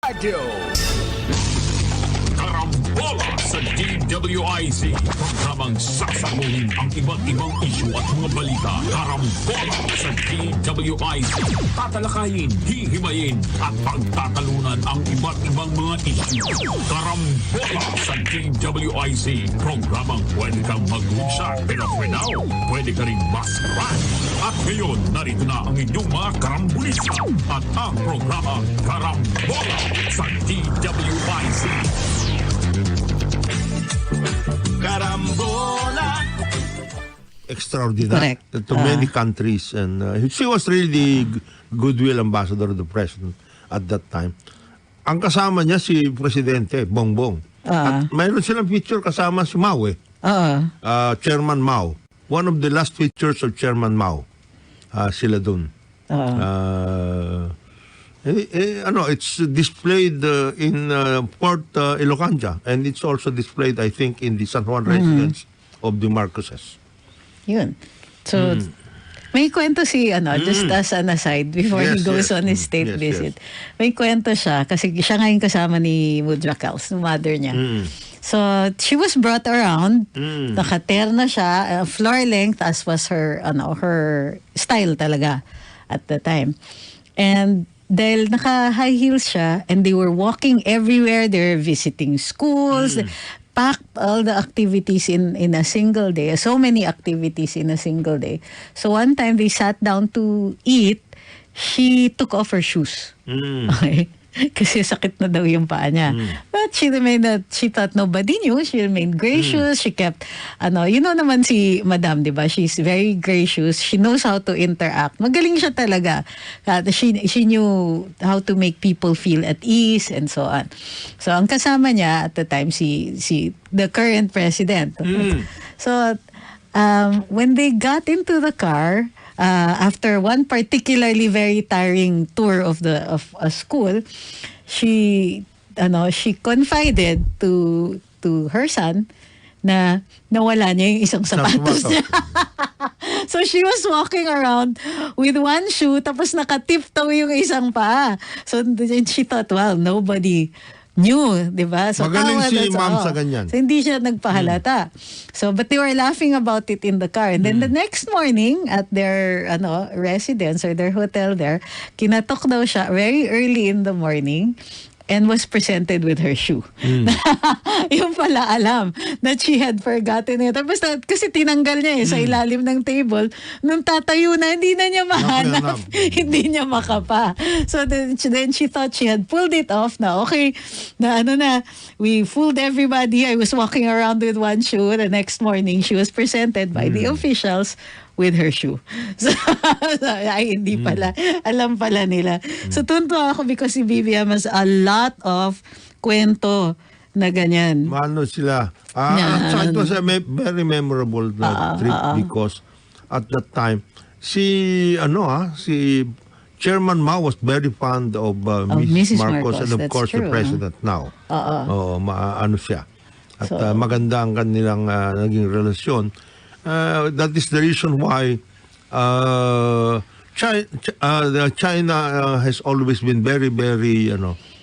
Radio. Karambola sa DWIZ. Programang sasagutin ang iba't ibang isyu at mga balita. Karambola sa DWIZ. Tatalakayin, hihimayin at pagtatalunan ang iba't ibang mga isyu. Karambola sa DWIZ. Programang pwede kang mag-unsa. Pero for now, pwede ka rin mas-run. At ngayon, narito na ang inyong mga karambulista at ang programa Karambola sa DWIZ. Karambola. Extraordinary Correct. to many countries, and she was really the goodwill ambassador of the president at that time. Ang kasama niya si Presidente Bongbong. At mayroon silang picture kasama si Mao Chairman Mao. One of the last pictures of Chairman Mao. Sila dun. It's displayed in Port Ilocanja, and it's also displayed, I think, in the San Juan residence of the Marcoses. Yun. So, may kwento si, just as an aside, before he goes on his state visit. May kwento siya, kasi siya ngayon kasama ni Mudra Kals, ng mother niya. So, she was brought around, nakaterno siya, floor length, as was her, her style talaga at the time. And dahil naka-high heels siya, and they were walking everywhere, they were visiting schools, packed all the activities in a single day, so many activities in a single day. So one time they sat down to eat, she took off her shoes. Okay? Kasi sakit na daw yung paa niya. But she thought nobody knew. She remained gracious. She kept, naman si Madam, di ba? She's very gracious. She knows how to interact. Magaling siya talaga. She knew how to make people feel at ease and so on. So, ang kasama niya at the time, the current president. So, when they got into the car, after one particularly very tiring tour of a school, she confided to her son na nawala niya yung isang sapatos niya. So she was walking around with one shoe, tapos naka-tiptoe yung isang paa. So she thought, well, nobody knew, di ba? So, magaling si ma'am sa ganyan. So, hindi siya nagpahalata. So, but they were laughing about it in the car. And then the next morning, at their residence or their hotel there, kinatok daw siya very early in the morning and was presented with her shoe. Yung pala alam that she had forgotten it. Tapos kasi tinanggal niya sa ilalim ng table. Nung tatayo na, hindi na niya mahanap. Hindi niya makapa. So then she thought she had pulled it off na okay, we fooled everybody. I was walking around with one shoe. The next morning, she was presented by the officials with her shoe. So, ay, hindi pala. Alam pala nila. So, tuntua ako because si Vivian has a lot of kwento na ganyan. Mano sila. So it was a very memorable trip because at that time, si Chairman Mao was very fond of Mrs. Marcos, and of course the president now. Siya. At maganda ang kanilang naging relasyon. That is the reason why China has always been very, very,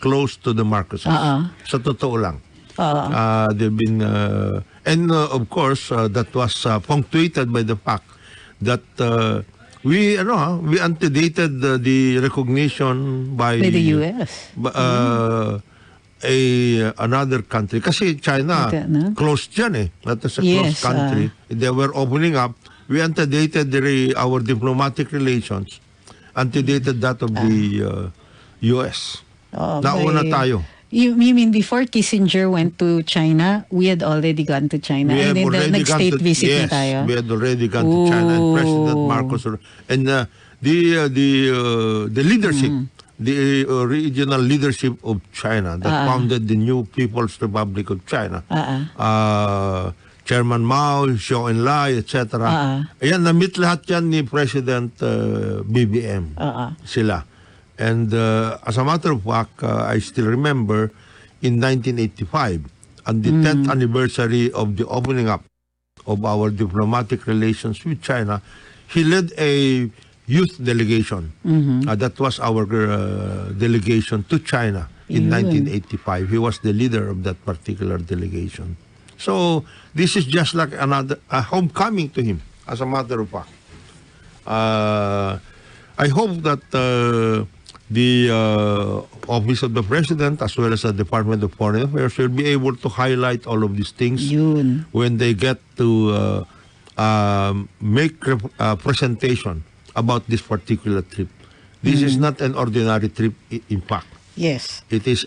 close to the Marcoses. Sa totoo lang. They've been, and of course, that was punctuated by the fact that we antedated the recognition by the U.S. Another country. Kasi China, closed yan That is a closed country. They were opening up. We antedated our diplomatic relations. Antedated that of the U.S. Nauna tayo. You mean before Kissinger went to China, we had already gone to China? And then nag-state visit na tayo? We had already gone to China. And President Marcos and the leadership, the original leadership of China that founded the new People's Republic of China. Chairman Mao, Zhou Enlai, etc. Ayan, na-meet lahat yan ni President BBM. Sila. And as a matter of fact, I still remember in 1985, on the 10th anniversary of the opening up of our diplomatic relations with China, he led a youth delegation. That was our delegation to China. in Yun. 1985. He was the leader of that particular delegation. So this is just like a homecoming to him, as a matter of fact. I hope that the Office of the President, as well as the Department of Foreign Affairs, will be able to highlight all of these things Yun. when they get to make a presentation about this particular trip. This is not an ordinary trip, in fact. Yes. It is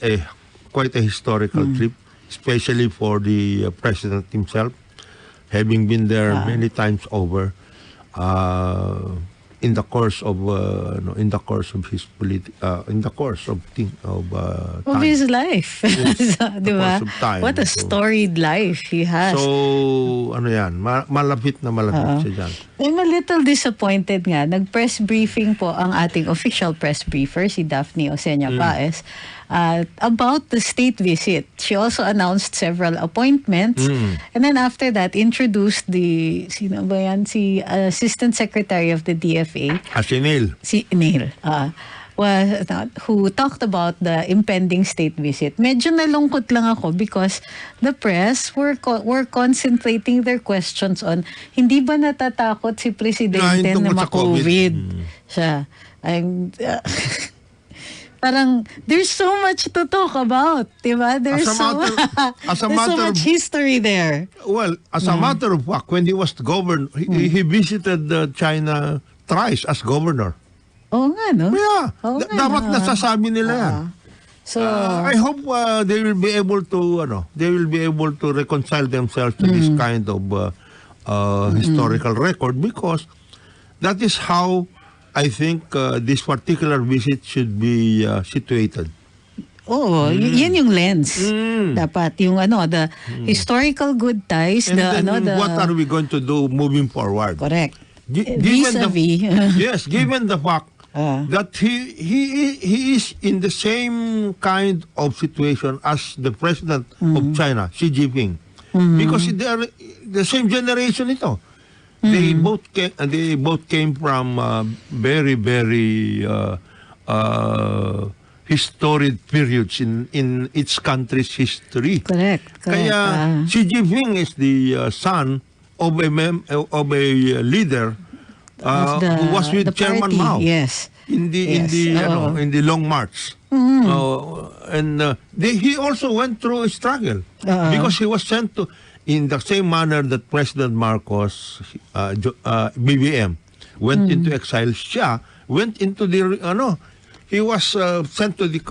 quite a historical trip, especially for the president himself, having been there many times over in the course of his time. His life. So, di ba? course of time. What a So- storied life he has. So, ano yan, malapit na malapit siya dyan. I'm a little disappointed nga. Nag-press briefing po ang ating official press briefer, si Daphne Osenia Paez, about the state visit. She also announced several appointments. And then after that, introduced sino ba yan? Si Assistant Secretary of the DFA, Si Neil. si Neil, who talked about the impending state visit. Medyo nalungkot lang ako because the press were concentrating their questions on hindi ba natatakot si Presidente Tungkol na sa COVID. ma-COVID siya. Parang there's so much to talk about, diba? There's As a so matter much of- history there. Well, as a matter of fact, when he was governor, he visited China thrice as governor. Oo nga, no? Yeah, Oo nga, dapat no? nasasabi nila yan. So, I hope they will be able to reconcile themselves to this kind of historical record, because that is how I think this particular visit should be situated. yan yung lens. Dapat yung the historical good ties, And the then what are we going to do moving forward? correct. Given Vis-a-vis. yes, given the fact that he is in the same kind of situation as the president of China, Xi Jinping, because they are the same generation ito. They both came from very historic periods in its country's history. Correct. Kaya Xi Jinping is the son of a leader Of who was with the Chairman party. Mao Yes. in the Long March. And he also went through a struggle because he was sent to, in the same manner that President Marcos, BBM, went into exile. Siya went into he was sent to the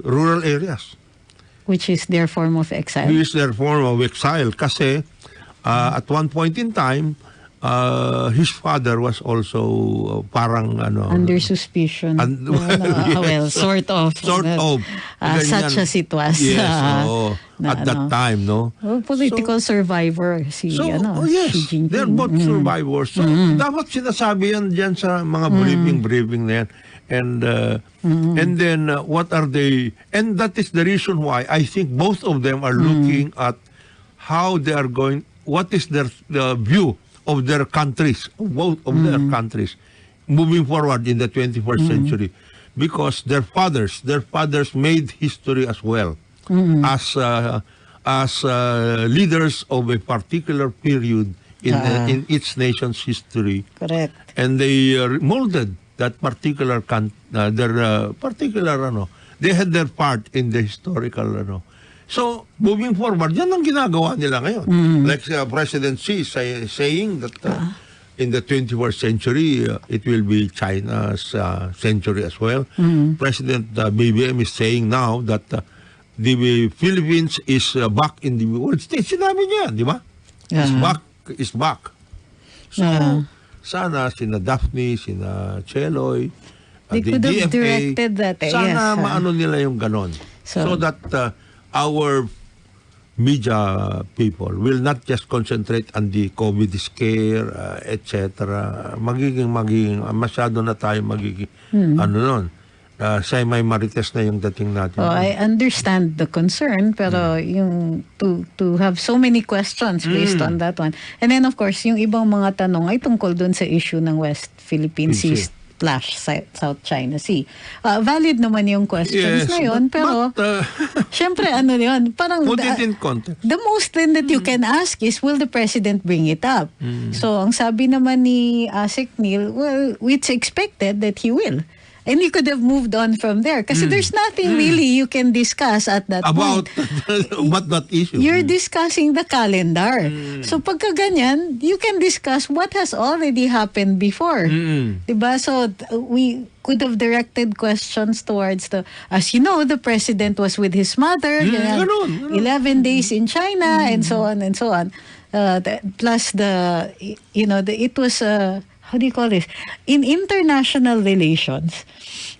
rural areas. Which is their form of exile. He is their form of exile kasi at one point in time, his father was also parang Under suspicion. Well, sort of. Sort of. Such a sitwasyon. Yes, at that time, no? Political survivor si yes, Xi Jinping. they're both survivors. So, dapat sinasabi yan dyan sa mga briefing na yan. And then, what are they? And that is the reason why I think both of them are looking at how they are going, what is the view of their countries, both of their countries, moving forward in the 21st century, because their fathers made history as well as leaders of a particular period in its nation's history. Correct. And they molded that particular they had their part in the historical So, moving forward, yan ang ginagawa nila ngayon. Like President Xi saying that in the 21st century, it will be China's century as well. President BBM is saying now that the Philippines is back in the world stage. Sinabi niya, di ba? Is back. So, sana sina Daphne, sina Cheloy, They the could have DFA, directed that. sana Yes. maano nila yung ganon. So that our media people will not just concentrate on the COVID scare, etc. Magiging masyado na tayo semi-marites na yung dating natin. I understand the concern, pero yung to have so many questions based on that one. And then of course, yung ibang mga tanong ay tungkol dun sa issue ng West Philippine Sea splash South China Sea. Valid naman yung questions na yun, pero syempre ano yun, parang put it in context. the most thing that you can ask is, will the president bring it up? So ang sabi naman ni Asik Neil, well, it's expected that he will. And you could have moved on from there. Kasi there's nothing really you can discuss at that About point. what that issue? You're discussing the calendar. So pagka ganyan, you can discuss what has already happened before. Diba? So we could have directed questions towards as you know, the president was with his mother. 11 days in China and so on and so on. Plus it was how do you call this? In international relations,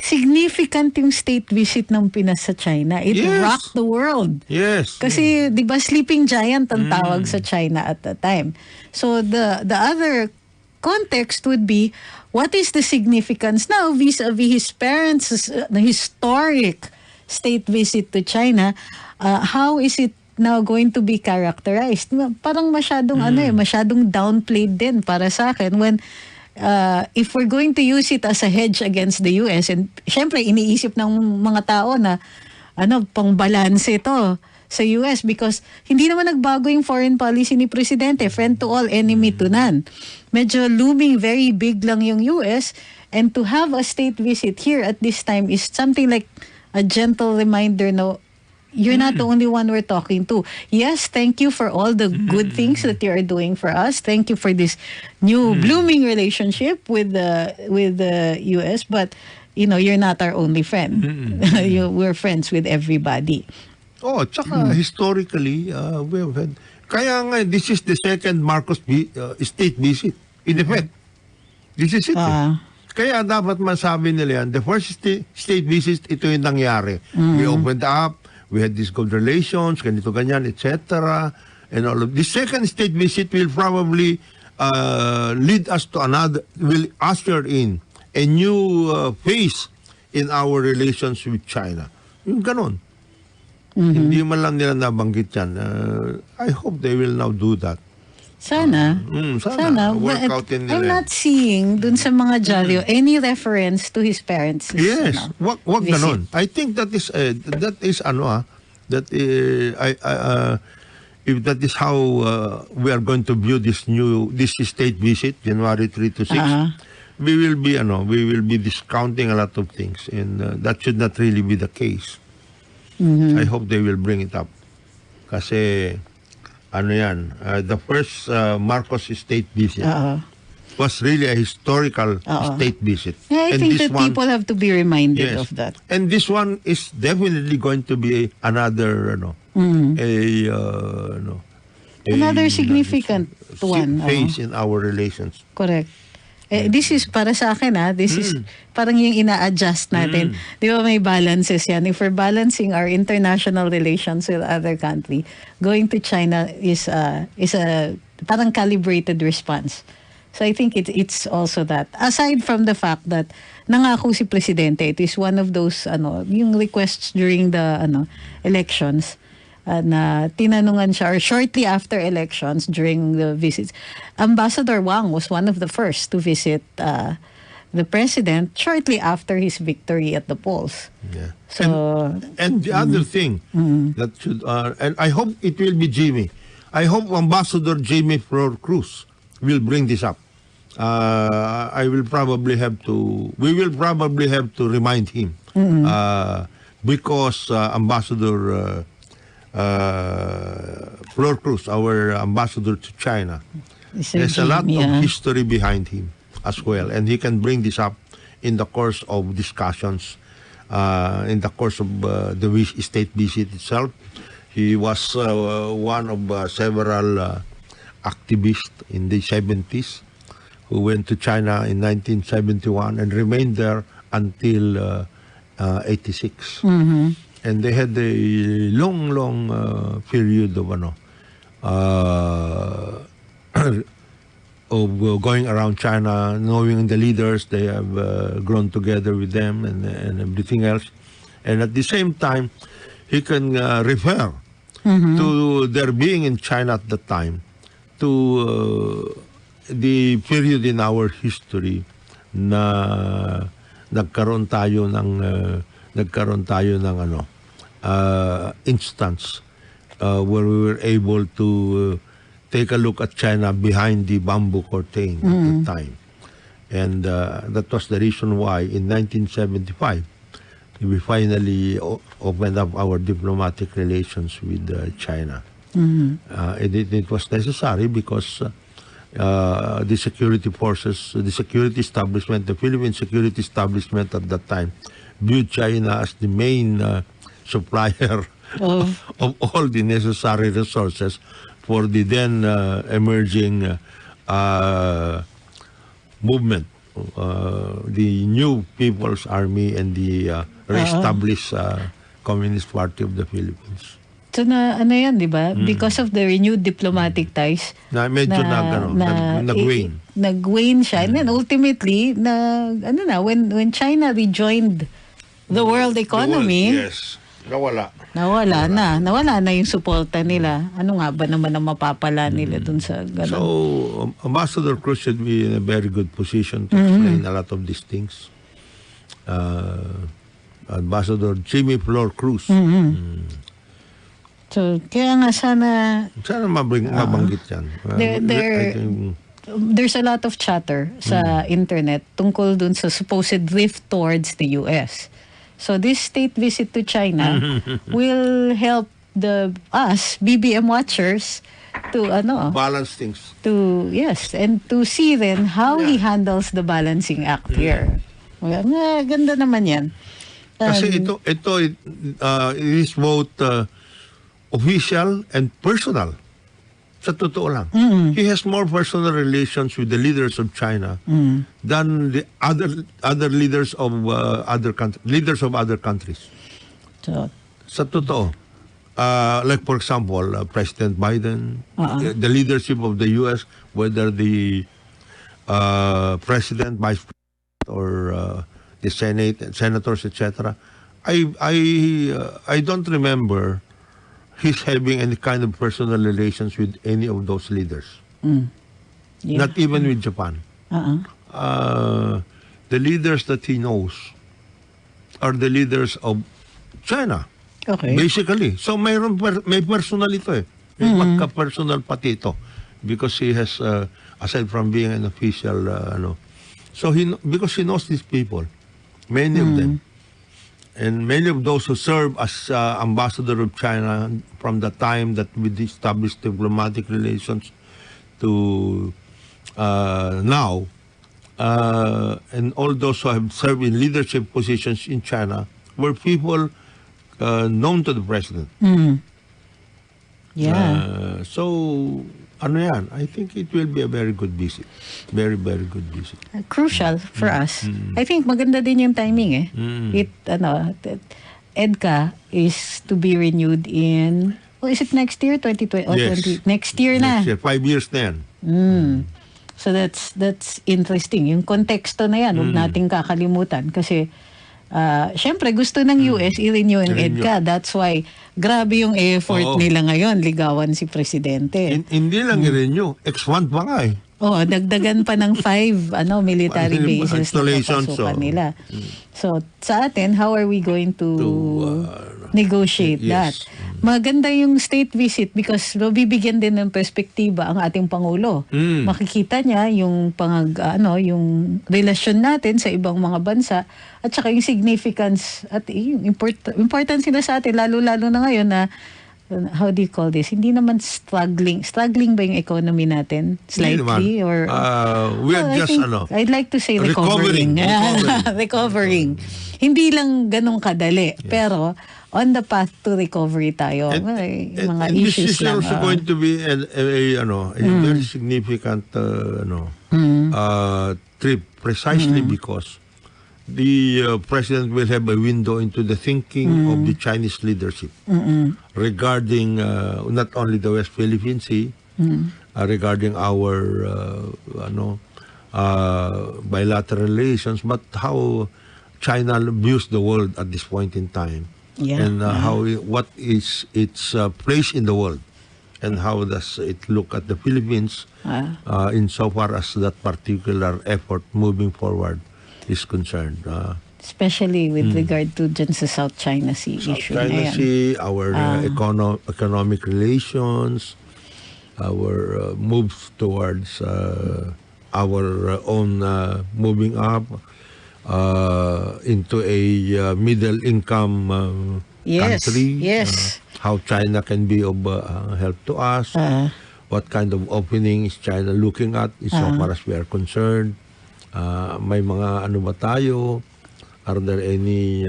significant yung state visit ng Pinas sa China. It rocked the world. Yes. Kasi, di ba, sleeping giant ang tawag sa China at the time. So, the other context would be, what is the significance now vis-a-vis his parents' historic state visit to China? How is it now going to be characterized? Parang masyadong masyadong downplayed din para sa akin when if we're going to use it as a hedge against the US, and syempre iniisip ng mga tao na pang-balanse ito sa US because hindi naman nagbago yung foreign policy ni Presidente, friend to all, enemy to none. Medyo looming very big lang yung US, and to have a state visit here at this time is something like a gentle reminder na you're not the only one we're talking to. Yes, thank you for all the good things that you are doing for us. Thank you for this new blooming relationship with the US, but you're not our only friend. We're friends with everybody. Oh, tsaka historically, we have had, kaya nga, this is the second Marcos state visit. In effect, this is it. Kaya dapat masabi nila yan, the first state visit, ito yung nangyari. We opened up, we had these good relations, ganito, ganyan, etc. And all of the second state visit will probably lead us to will usher in a new phase in our relations with China. Yung ganon. Hindi man lang nila nabanggit yan. I hope they will now do that. Sana. Sana. Work out in I'm not seeing dun sa mga Jalio any reference to his parents. Yes. Wag ganon. I think that is if that is how we are going to view this state visit, January 3 to 6, we will be discounting a lot of things, and that should not really be the case. I hope they will bring it up. Kasi the first Marcos state visit was really a historical state visit. Yeah, I think that people have to be reminded of that. And this one is definitely going to be another, another significant one. Phase in our relations. Correct. This is para sa akin this is parang yung ina-adjust natin. Di ba may balances yan? If we're balancing our international relations with other country, going to China is a parang calibrated response. So I think it's also that. Aside from the fact that nangako si Presidente, it is one of those yung requests during the elections. Na tinanungan siya, or shortly after elections during the visits, Ambassador Wang was one of the first to visit the president shortly after his victory at the polls. Yeah. So and the other thing that should and I hope it will be Jimmy. I hope Ambassador Jimmy Flor Cruz will bring this up. We will probably have to remind him because Ambassador Flor Cruz, our ambassador to China, there's a lot of history behind him as well, and he can bring this up in the course of discussions, in the course of the state visit itself. He was one of several activists in the 70s who went to China in 1971 and remained there until 86. And they had a long period of going around China, knowing the leaders. They have grown together with them and everything else. And at the same time, he can refer to their being in China at the time, to the period in our history na nagkaroon tayo ng instance where we were able to take a look at China behind the bamboo curtain at the time. And that was the reason why in 1975 we finally opened up our diplomatic relations with China. It was necessary because the security forces, the security establishment, the Philippine security establishment at that time viewed China as the main supplier of all the necessary resources for the then emerging movement, the new People's Army and the reestablished Communist Party of the Philippines. So na ano yan, di ba? Because of the renewed diplomatic ties, Na medyo nag-wane. Nag-wane siya. And then ultimately, when China rejoined the world economy, Yes. Nawala nawala na yung suporta nila. Ano nga ba naman ang mapapala nila dun sa ganun? So, Ambassador Cruz should be in a very good position to explain a lot of these things. Ambassador Jimmy Flor Cruz. So, kaya nga sana mabanggit yan. There's a lot of chatter sa internet tungkol dun sa supposed drift towards the US. So this state visit to China will help us BBM watchers to balance things. And to see then how he handles the balancing act here. Ganda naman yan. Kasi ito it is both official and personal. Sa totoo lang. He has more personal relations with the leaders of China than the other leaders of other countries. So, sa totoo. Like for example, President Biden, the leadership of the US, whether the president, vice president, or the Senate, senators, etc. I don't remember he's having any kind of personal relations with any of those leaders. Yeah. Not even with Japan. The leaders that he knows are the leaders of China. Okay. Basically. So may personal ito eh. May magka-personal pati ito. Because he has, aside from being an official, so because he knows these people, many of them. And many of those who serve as ambassador of China from the time that we established diplomatic relations to now, and all those who have served in leadership positions in China were people known to the president. Yeah. So, yan? I think it will be a very good visit. Very, very good visit. Crucial for us. I think maganda din yung timing eh. EDCA is to be renewed in, is it next year? 2020? Yes. 20, next year na. Next year, 5 years na yan. So that's interesting. Yung konteksto na yan, huwag nating kakalimutan. Kasi, syempre gusto ng US i-renew yung EDCA. That's why, grabe yung effort nila ngayon, ligawan si Presidente. Hindi lang i-renew, expand pa nga eh. Dagdagan pa ng 5 military bases na papasukan nila. So, sa atin, how are we going to negotiate that? Maganda yung state visit because bibigyan din ng perspektiba ang ating Pangulo. Makikita niya yung yung relasyon natin sa ibang mga bansa at saka yung significance at yung importance nila sa atin, lalo-lalo na ngayon na how do you call this? Hindi naman struggling. Struggling ba yung economy natin? Slightly? Or we are just, I'd like to say recovering. Recovering. Hindi lang ganun kadali. Pero, on the path to recovery tayo. Mga issues this is lang. also going to be a very significant trip precisely because the president will have a window into the thinking of the Chinese leadership regarding not only the West Philippine Sea, regarding our bilateral relations, but how China views the world at this point in time, and what is its place in the world. and how does it look at the Philippines insofar as that particular effort moving forward is concerned. Especially with regard to dyan sa South China Sea South issue. China Ayan. Sea, our economic relations, our moves towards our own moving up into a middle income country. Yes. How China can be of help to us. What kind of opening is China looking at so far as we are concerned. May mga ano ba tayo? Are there any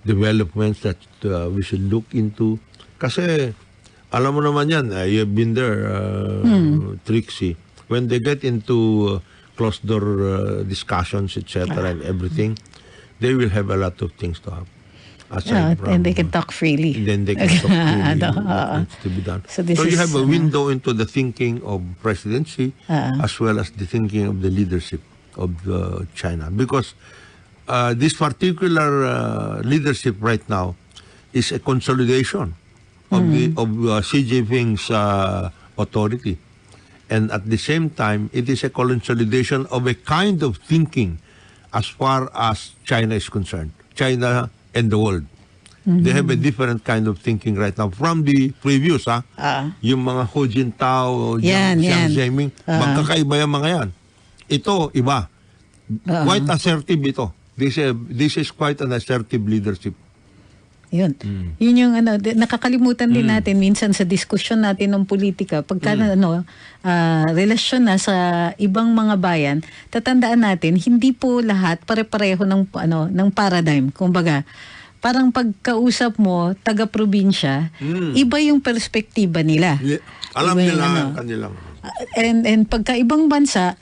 developments that we should look into? Kasi, alam mo naman yan, you've been there, Trixie. When they get into closed-door discussions, etc. and everything, they will have a lot of things to have. And they can talk freely. Then they can talk freely what needs to be done. So you have a window into the thinking of presidency as well as the thinking of the leadership of China. Because this particular leadership right now is a consolidation of Xi Jinping's authority. And at the same time, it is a consolidation of a kind of thinking as far as China is concerned. China and the world. They have a different kind of thinking right now from the previous, yung mga Hu Jintao, Jiang Zemin, magkakaiba yung mga yan. Ito, iba. Quite assertive ito. This is quite an assertive leadership. Yun. Yun yung nakakalimutan din natin minsan sa diskusyon natin ng politika. Pagka relasyon na sa ibang mga bayan, tatandaan natin hindi po lahat pare-pareho ng paradigm. Kumbaga, parang pagkausap mo taga-probinsya, iba yung perspektiba nila. Alam iba nila yung, kanilang. And pagka ibang bansa,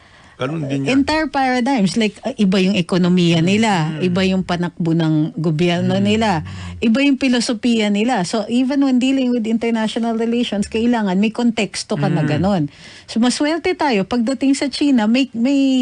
entire paradigms, like iba yung ekonomiya nila, iba yung panakbo ng gobyerno nila, iba yung filosofiya nila. So even when dealing with international relations, kailangan may konteksto ka na ganon. So maswerte tayo, pagdating sa China, may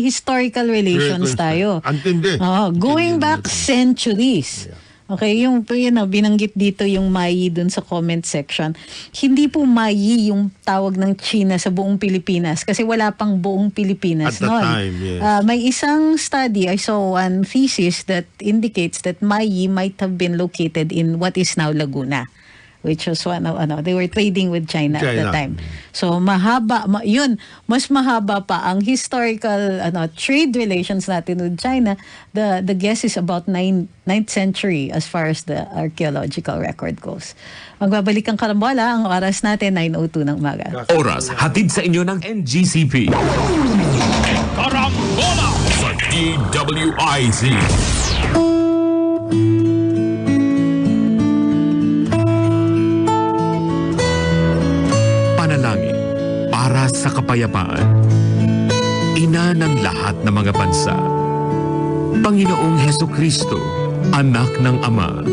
historical relations tayo. Antindi. Going back centuries. Okay, yung binanggit dito yung Mayi dun sa comment section. Hindi po Mayi yung tawag ng China sa buong Pilipinas kasi wala pang buong Pilipinas noon. At that time, yes. May isang study, I saw one thesis that indicates that Mayi might have been located in what is now Laguna, which was they were trading with China at the time. So mahaba, mas mahaba pa ang historical trade relations natin with China. The guess is about 9th century as far as the archaeological record goes. Magbabalik ang karambola, ang oras natin 9:02 ng umaga. Oras hatid sa inyo ng NGCP. Karambola sa DWIZ. Panalangin para sa kapayapaan. Ina ng lahat ng mga bansa. Panginoong Hesukristo, anak ng Ama,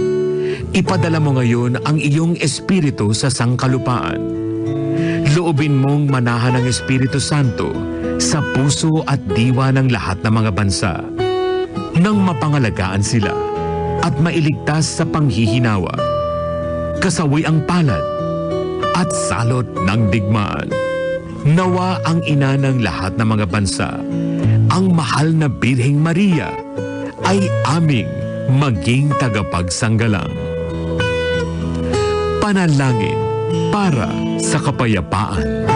ipadala mo ngayon ang iyong Espiritu sa sangkalupaan. Loobin mong manahan ng Espiritu Santo sa puso at diwa ng lahat ng mga bansa nang mapangalagaan sila at mailigtas sa panghihinawa, kasawi ang palad at salot ng digmaan. Nawa ang ina ng lahat ng mga bansa, ang mahal na Birheng Maria, ay aming maging tagapagsanggalang. Panalangin para sa kapayapaan.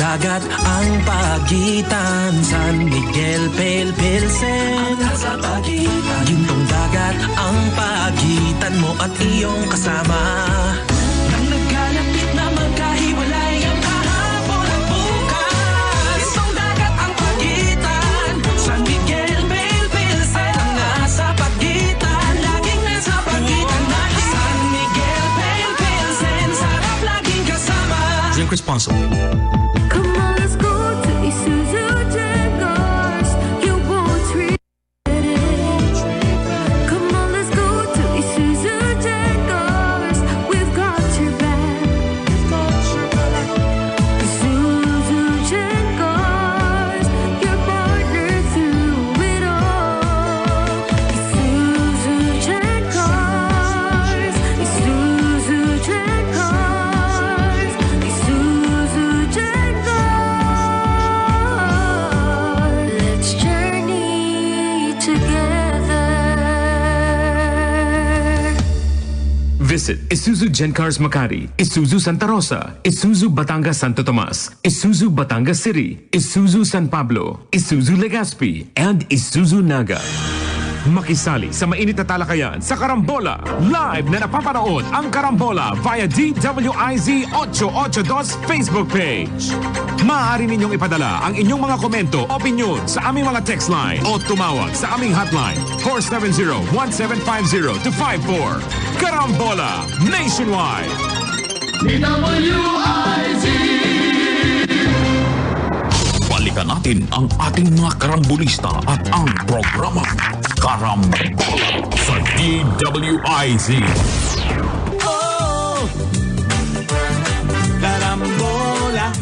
dagat ang pagitan, San Miguel, Pilsen. Sa pagitan, gintong dagat ang pagitan mo at iyong kasama. Nang nagkalapit na magkahiwalay ang kahapon at bukas, gintong dagat ang pagitan, San Miguel, Pilsen. Ang nasa pagitan, laging nasa pagitan natin. San Miguel, Pilsen, sarap laging kasama. Drink responsibly. Come on, let's go to Isuzu Jaguars. You won't regret it. Come on, let's go to Isuzu Jaguars. We've got your back. Isuzu Jaguars, your partner through it all. Isuzu Jaguars. Isuzu Jaguars. Isuzu Jaguars. Let's journey together. Visit Isuzu Gencars Makati, Isuzu Santa Rosa, Isuzu Batangas Santo Tomas, Isuzu Batangas City, Isuzu San Pablo, Isuzu Legazpi, and Isuzu Naga. Makisali sa mainit na talakayan sa Karambola. Live na napapanood ang Karambola via DWIZ 882 Facebook page. Maaari ninyong ipadala ang inyong mga komento, opinion sa aming mga text line o tumawag sa aming hotline 470-1750-54. Karambola Nationwide. Balikan natin ang ating mga karambolista at ang programa Karambola sa DWIZ. Oh, Karambola,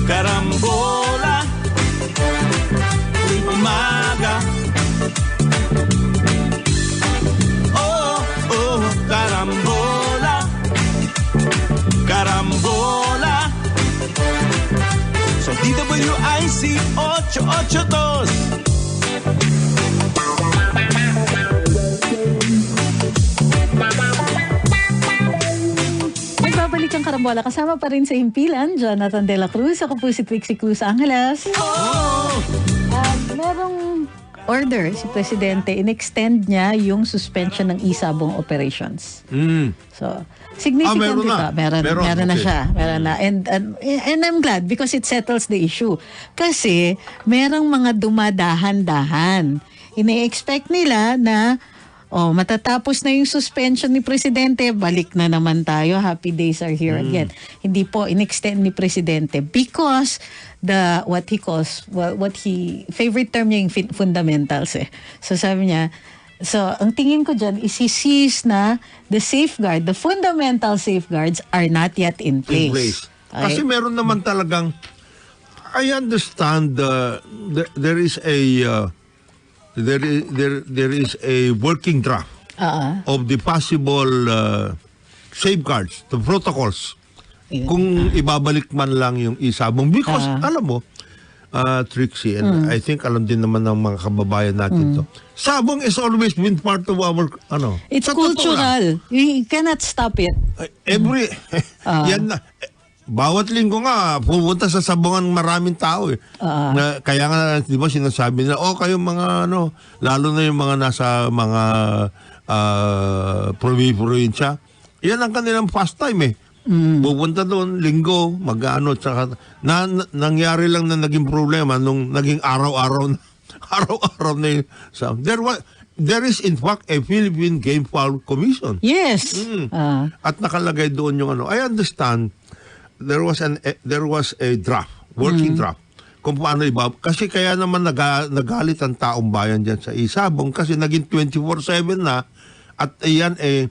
Karambola, tuwing umaga. Oh, oh, Karambola, Karambola, sa DWIZ 882. Nagbabalik ang Karambola. Kasama pa rin sa himpilan, Jonathan De La Cruz. Ako po si Trixie Cruz Angeles. Merong order si Presidente. In-extend niya yung suspension ng isabong operations. So, significant meron na. Meron na Okay. siya. Meron na. And I'm glad because it settles the issue. Kasi merong mga dumadahan-dahan. Ine-expect nila na matatapos na yung suspension ni Presidente, balik na naman tayo. Happy days are here again. Hindi po in-extend ni Presidente because what he favorite term niya yung fundamentals eh. So sabi niya, ang tingin ko dyan is the safeguard, the fundamental safeguards are not yet in place. Kasi Okay? meron naman talagang, I understand there is a there is a working draft of the possible safeguards, the protocols. Yeah. Kung ibabalik man lang yung isabong. Because, alam mo, Trixie, and I think alam din naman ng mga kababayan natin to. Sabong is always been part of our, It's sa totoo lang. cultural. You cannot stop it. Every, yan na. Bawat linggo nga, pupunta sa sabungan maraming tao eh. Kaya nga, di ba, sinasabi nila, kayong mga lalo na yung mga nasa mga probinsya, yan ang kanilang pastime eh. Pupunta doon, linggo, tsaka, nangyari lang na naging problema nung naging araw-araw na yun. So, there is in fact a Philippine Game Foul Commission. Yes. At nakalagay doon yung I understand there was a draft, working draft. Kung paano kasi kaya naman nagalit ang taong bayan diyan sa isabong kasi naging 24/7 na at iyan na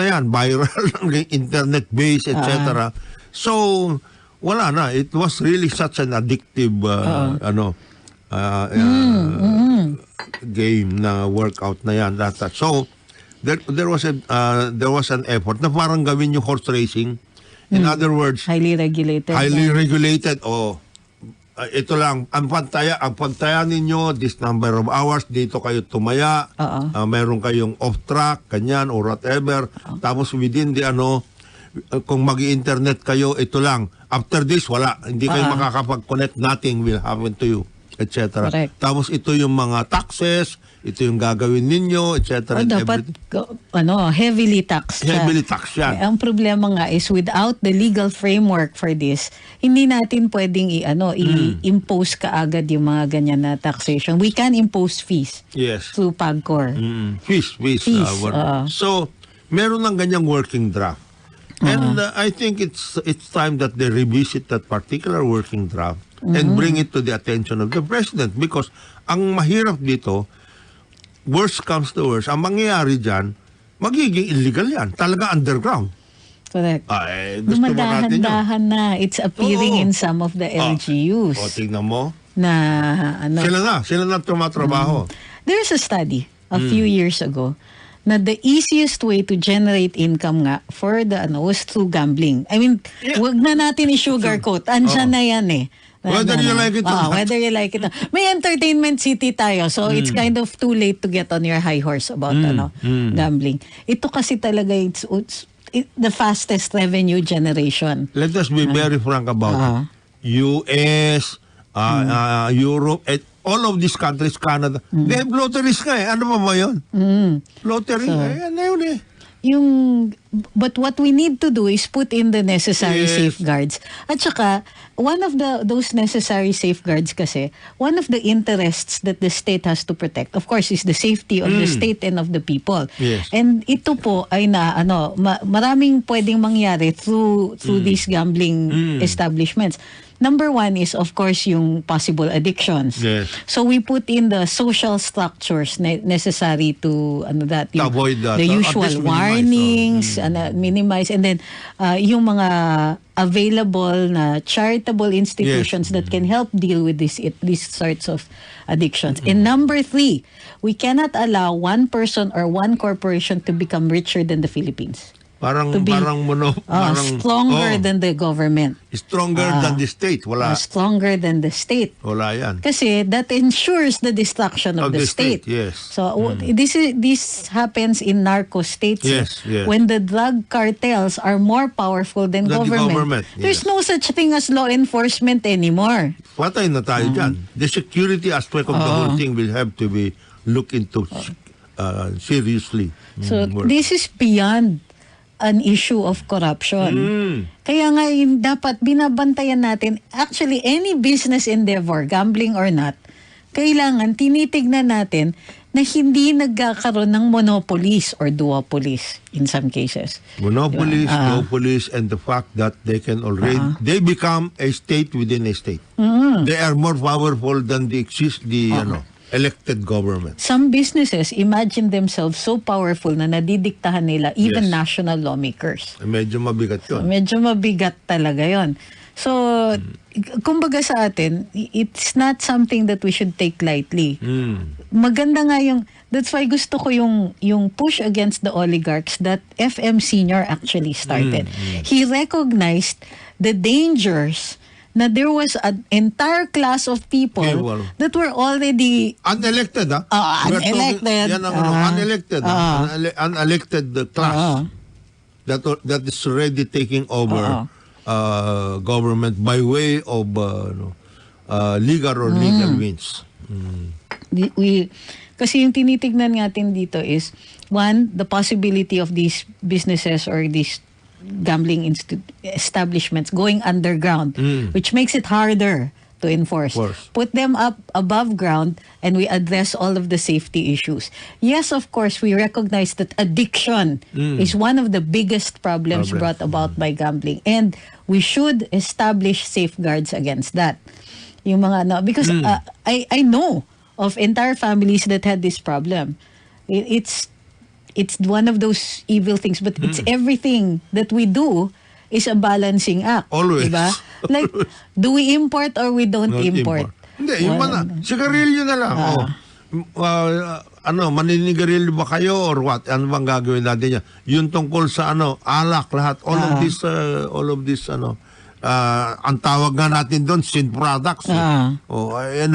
yan, viral ng internet base, etc. So wala na, it was really such an addictive game na workout na yan. So there was an effort na parang gawin yung horse racing. In other words, Highly regulated. Ito lang, ang pantaya ninyo, this number of hours, dito kayo tumaya, meron kayong off track, kanyan, or whatever. Tapos within the kung mag-internet kayo, ito lang. After this, wala. Hindi kayo makakapag-connect. Nothing will happen to you, etc. Correct. Tapos ito yung mga taxes, ito yung gagawin ninyo, etc. and dapat everything. heavily taxed siya. Heavily taxed yan. Ang problema nga is without the legal framework for this, hindi natin pwedeng i-impose kaagad yung mga ganyan na taxation. We can impose fees Yes. through PAGCOR. Fees. Fees, So, meron ng ganyang working draft. And I think it's time that they revisit that particular working draft and bring it to the attention of the President, because ang mahirap dito, worst comes to worst, ang mangyayari dyan, magiging illegal yan. Talaga underground. Correct. Ay, gusto mo natin yun. Dumadahan-dahan na. It's appearing Oo. in some of the LGUs. Tingnan mo. Na Sila na tumatrabaho. There's a study a few years ago na the easiest way to generate income nga for the was through gambling. I mean, wag na natin i-sugarcoat. Andyan na yan eh. Whether you like it or not. Whether you like it or not. May entertainment city tayo, so it's kind of too late to get on your high horse about gambling. Ito kasi talaga, it's the fastest revenue generation. Let us be very frank about it. US, Europe, and all of these countries, Canada, they have lotteries nga eh. Ano ba yun? Lottery, ano yun eh. But what we need to do is put in the necessary safeguards. At saka, one of those necessary safeguards kasi, one of the interests that the state has to protect, of course, is the safety of the state and of the people. Yes. And ito po ay maraming pwedeng mangyari through these gambling establishments. Number one is, of course, yung possible addictions. Yes. So we put in the social structures necessary to To avoid that. the At usual least minimize, warnings, minimize, and then yung mga available na charitable institutions that can help deal with these sorts of addictions. And number three, we cannot allow one person or one corporation to become richer than the Philippines. Parang Stronger than the government. Stronger than the state. Wala. Stronger than the state. Wala yan. Kasi that ensures the destruction of the state. Yes. So this happens in narco states. Yes. When the drug cartels are more powerful than The government. There's no such thing as law enforcement anymore. Patay na tayo dyan. The security aspect of the whole thing will have to be looked into seriously. So this is beyond an issue of corruption. Kaya nga dapat binabantayan natin, actually any business endeavor, gambling or not, kailangan tinitignan natin na hindi nagkakaroon ng monopolies or duopolies in some cases. Monopolies, duopolies, and the fact that they can already, they become a state within a state. They are more powerful than the elected government. Some businesses imagine themselves so powerful na nadidiktahan nila even national lawmakers. Medyo mabigat yun. Medyo mabigat talaga yon. So, kumbaga sa atin, it's not something that we should take lightly. Maganda nga that's why gusto ko yung push against the oligarchs that FM Senior actually started. He recognized the dangers na there was an entire class of people that were already unelected, unelected. Yan ang unelected class that is already taking over government by way of legal or legal means. Kasi yung tinitignan natin dito is, one, the possibility of these businesses or these gambling establishments going underground, which makes it harder to enforce. Put them up above ground and we address all of the safety issues. Yes, of course, we recognize that addiction is one of the biggest problems brought about by gambling, and we should establish safeguards against that. Yung mga because I know of entire families that had this problem. It's one of those evil things, but it's everything that we do is a balancing act. Always. Diba? Like, do we import or we don't import? Hindi, yung sigarilyo na lang. Maninigarilyo ba kayo or what? Ano bang gagawin natin yan? Yung tungkol sa alak, lahat. All of this, ang tawag nga natin doon, sin products. Ano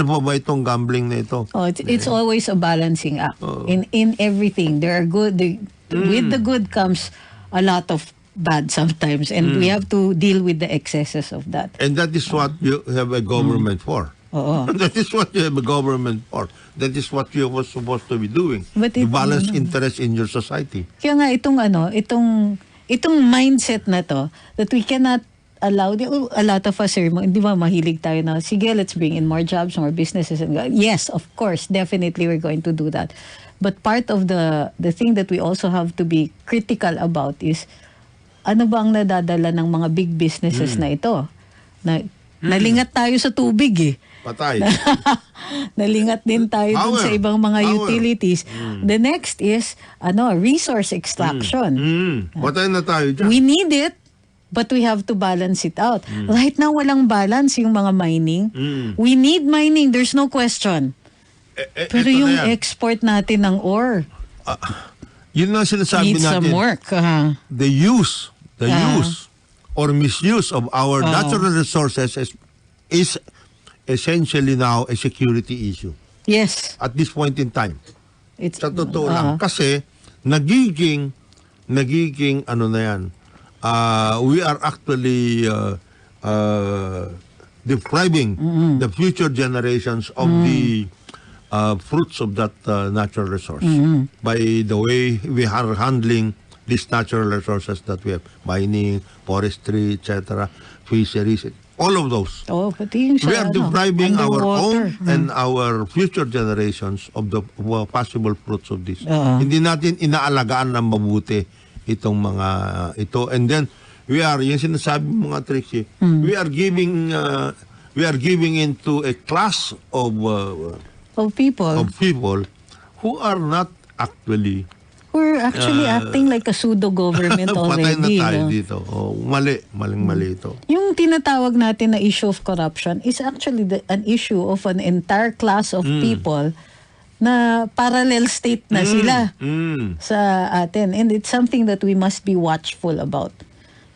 pa ba itong gambling na ito? It's always a balancing act. In everything, there are good. With the good comes a lot of bad sometimes, and we have to deal with the excesses of that. And that is what you have a government for. Oo. That is what you have a government for. That is what you were supposed to be doing. But To it- balance interest in your society. Kaya nga itong mindset na to, that we cannot allow, a lot of us here, di ba, mahilig tayo na, sige, let's bring in more jobs, more businesses. And yes, of course, definitely we're going to do that. But part of the thing that we also have to be critical about is, ano ba ang nadadala ng mga big businesses na ito? Nalingat tayo sa tubig eh. Patay. Nalingat din tayo dun sa ibang mga Power. utilities. The next is resource extraction. Patay na tayo dyan. We need it, but we have to balance it out. Right now, walang balance yung mga mining. We need mining, there's no question. Pero Ito yung na yan. export natin ng ore Yun na sinasabi needs some natin. work. The use or misuse of our natural resources is essentially now a security issue Yes. at this point in time. It's, Sa totoo lang. Kasi nagiging ano na yan, we are actually depriving the future generations of the fruits of that natural resource by the way we are handling these natural resources that we have, mining, forestry, etc., fisheries, all of those. pati yung sa, We are depriving our underwater. own and our future generations of the possible fruits of this. Hindi natin inaalagaan ng mabuti itong mga ito. And then, yung sinasabi mo nga, Trixie, we are giving into a class of people people who are not actually we're actually acting like a pseudo-government patay na already. tayo no? dito. Maling-mali ito. Yung tinatawag natin na issue of corruption is actually an issue of an entire class of people na parallel state na sila sa atin. And it's something that we must be watchful about.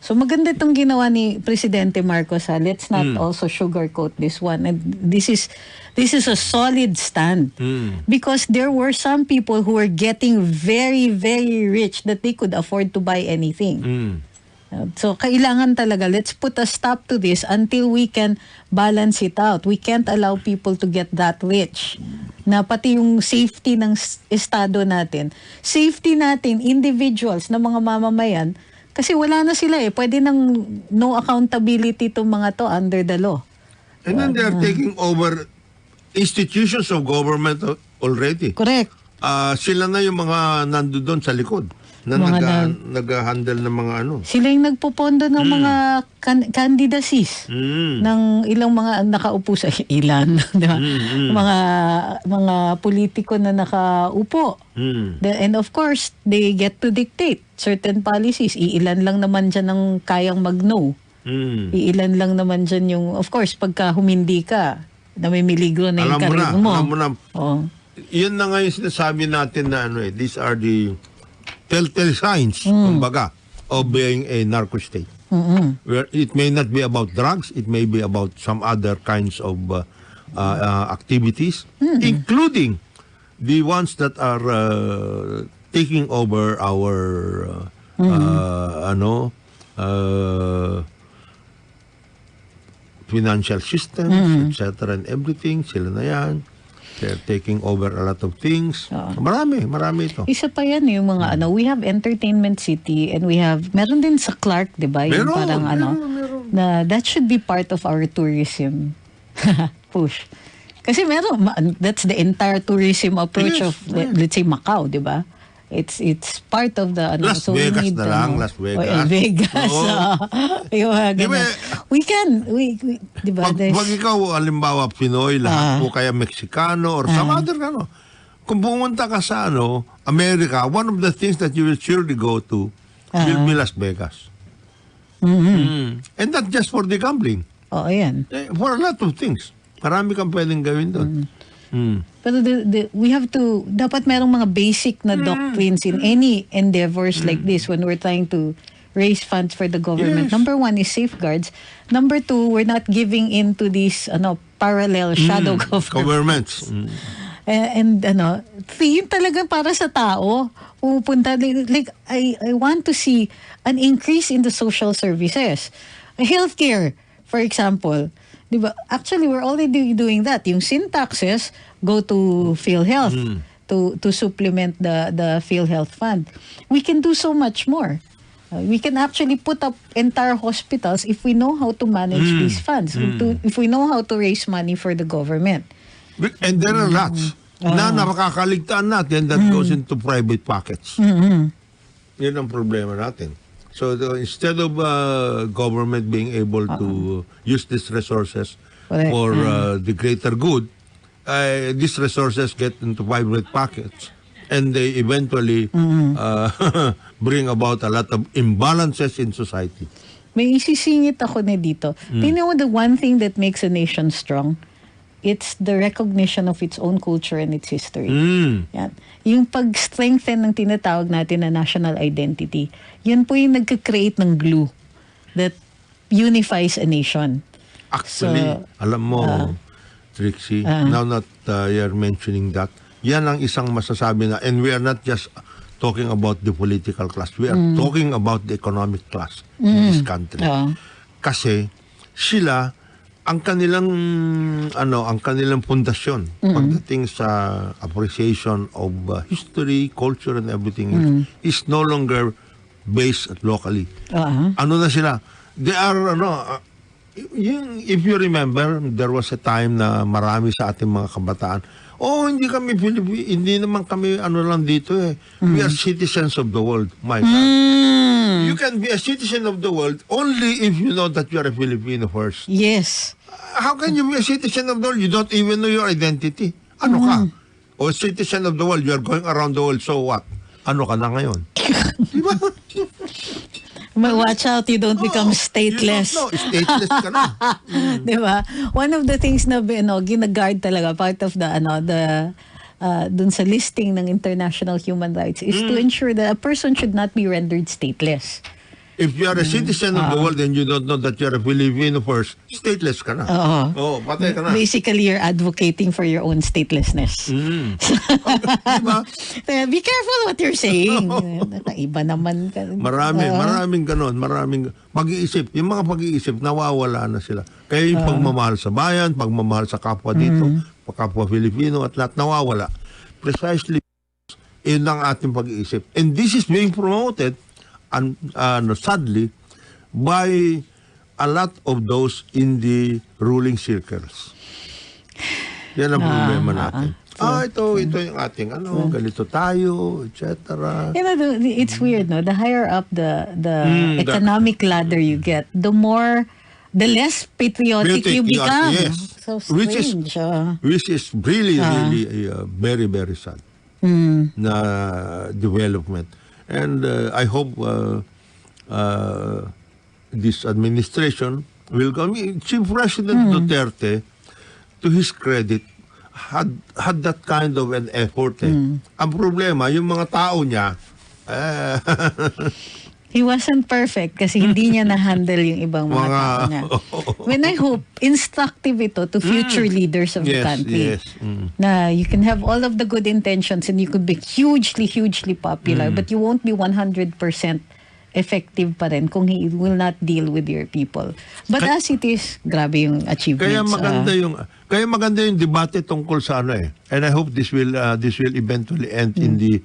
So maganda itong ginawa ni Presidente Marcos. Let's not also sugarcoat this one. And this is a solid stand. Because there were some people who were getting very, very rich that they could afford to buy anything. So kailangan talaga, let's put a stop to this until we can balance it out. We can't allow people to get that rich. Na pati yung safety ng estado natin, safety natin, individuals na mga mamamayan, kasi wala na sila eh. Pwede nang no accountability itong mga to under the law. And then they are taking over institutions of government already. Correct. Sila na yung mga nandoon sa likod na nag-handle ng mga ano. Sila yung nagpopondo ng mga candidacies ng ilang mga nakaupo sa ilan, di ba? Mga politiko na nakaupo. And of course, they get to dictate certain policies. Iilan lang naman dyan ang kayang mag-no. Iilan lang naman dyan yung, of course, pagka humindi ka, namimiligro na yung karir mo. Alam mo na. Oh. Yun na nga yung sinasabi natin na these are the telltale signs, kumbaga, of being a narco state. Where it may not be about drugs, it may be about some other kinds of activities, including the ones that are taking over our financial systems, etc. and everything. Sila na yan. They're taking over a lot of things. Marami ito. Isa pa yan yung mga we have Entertainment City and we have, meron din sa Clark, di ba? Yung parang meron. na that should be part of our tourism push. Kasi meron, that's the entire tourism approach of, let's say, Macau, di ba? It's part of the Las Vegas na lang, Las Vegas. Vegas. We di ba? Pag ikaw, halimbawa, Pinoy, lahat o kaya Mexicano or some other, kung pumunta ka sa, America, one of the things that you will surely go to will be Las Vegas. And not just for the gambling. Yan. For a lot of things. Marami kang pwedeng gawin doon. Pero we have to, dapat merong mga basic na doctrines in any endeavors like this when we're trying to raise funds for the government. Yes. Number one is safeguards. Number two, we're not giving in to these parallel shadow governments. And yun talaga para sa tao. Pupunta, like, I want to see an increase in the social services. Healthcare, for example. Diba? Actually, we're already doing that. Yung sin taxes go to PhilHealth to supplement the PhilHealth fund. We can do so much more. We can actually put up entire hospitals if we know how to manage these funds, if we know how to raise money for the government. And there are lots na makakaligtaan natin that goes into private pockets. Yun ang problema natin. So instead of government being able to use these resources for the greater good, these resources get into private pockets. And they eventually bring about a lot of imbalances in society. May isisingit ako na dito. You know the one thing that makes a nation strong? It's the recognition of its own culture and its history. Yan. Yung pag-strengthen ng tinatawag natin na national identity, yun po yung nagka-create ng glue that unifies a nation. Actually, alam mo, Trixie, now that you're mentioning that, yan ang isang masasabi na, and we are not just talking about the political class, we are talking about the economic class in this country. Kasi sila, ang kanilang pundasyon pagdating sa appreciation of history, culture, and everything is no longer based locally. Ano na sila? They are, if you remember, there was a time na marami sa ating mga kabataan, hindi kami hindi naman kami lang dito eh. We are citizens of the world. My God. You can be a citizen of the world only if you know that you are a Filipino first. Yes. How can you be a citizen of the world? You don't even know your identity. Ano ka? O citizen of the world, you are going around the world, so what? Ano ka na ngayon? Diba? Watch out, you don't become stateless. You don't know, stateless ka na. Diba? One of the things na gina-guard talaga, part of the dun sa listing ng international human rights is to ensure that a person should not be rendered stateless. If you are a citizen of the world and you don't know that you are a Filipino first, stateless ka na. Patay ka na. Basically, you're advocating for your own statelessness. Diba? Be careful what you're saying. Iba naman. Maraming ganon. Maraming pag-iisip. Yung mga pag-iisip, nawawala na sila. Kaya yung pagmamahal sa bayan, pagmamahal sa kapwa dito, kapwa Filipino at lahat, nawawala. Precisely, yun ang ating pag-iisip. And this is being promoted sadly, by a lot of those in the ruling circles. Yan ang problema natin. Ito yung ating, ganito tayo, etc. You know, it's weird, no? The higher up the economic ladder you get, the less patriotic you become. Yes. So strange. Which is really very, very sad na development. And I hope this administration will go. Chief President Duterte, to his credit, had that kind of an effort. Ang problema, yung mga tao niya, he wasn't perfect kasi hindi niya na-handle yung ibang mga tao niya. When I hope, instructive ito to future leaders of the country. Yes. Na you can have all of the good intentions and you could be hugely, hugely popular, but you won't be 100% effective pa rin kung he will not deal with your people. But as it is, grabe yung achievements. Kaya maganda yung debate tungkol sa And I hope this will eventually end in the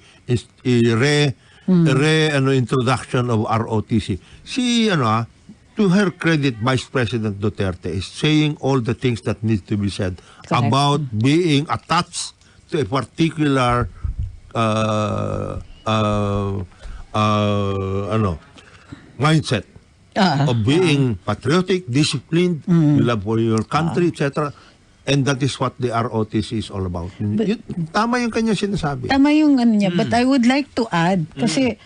introduction of ROTC. To her credit, Vice President Duterte is saying all the things that need to be said about being attached to a particular mindset of being patriotic, disciplined, love for your country, etc. And that is what the ROTC is all about. Tama yung kanya sinasabi. Tama yung niya. But I would like to add, kasi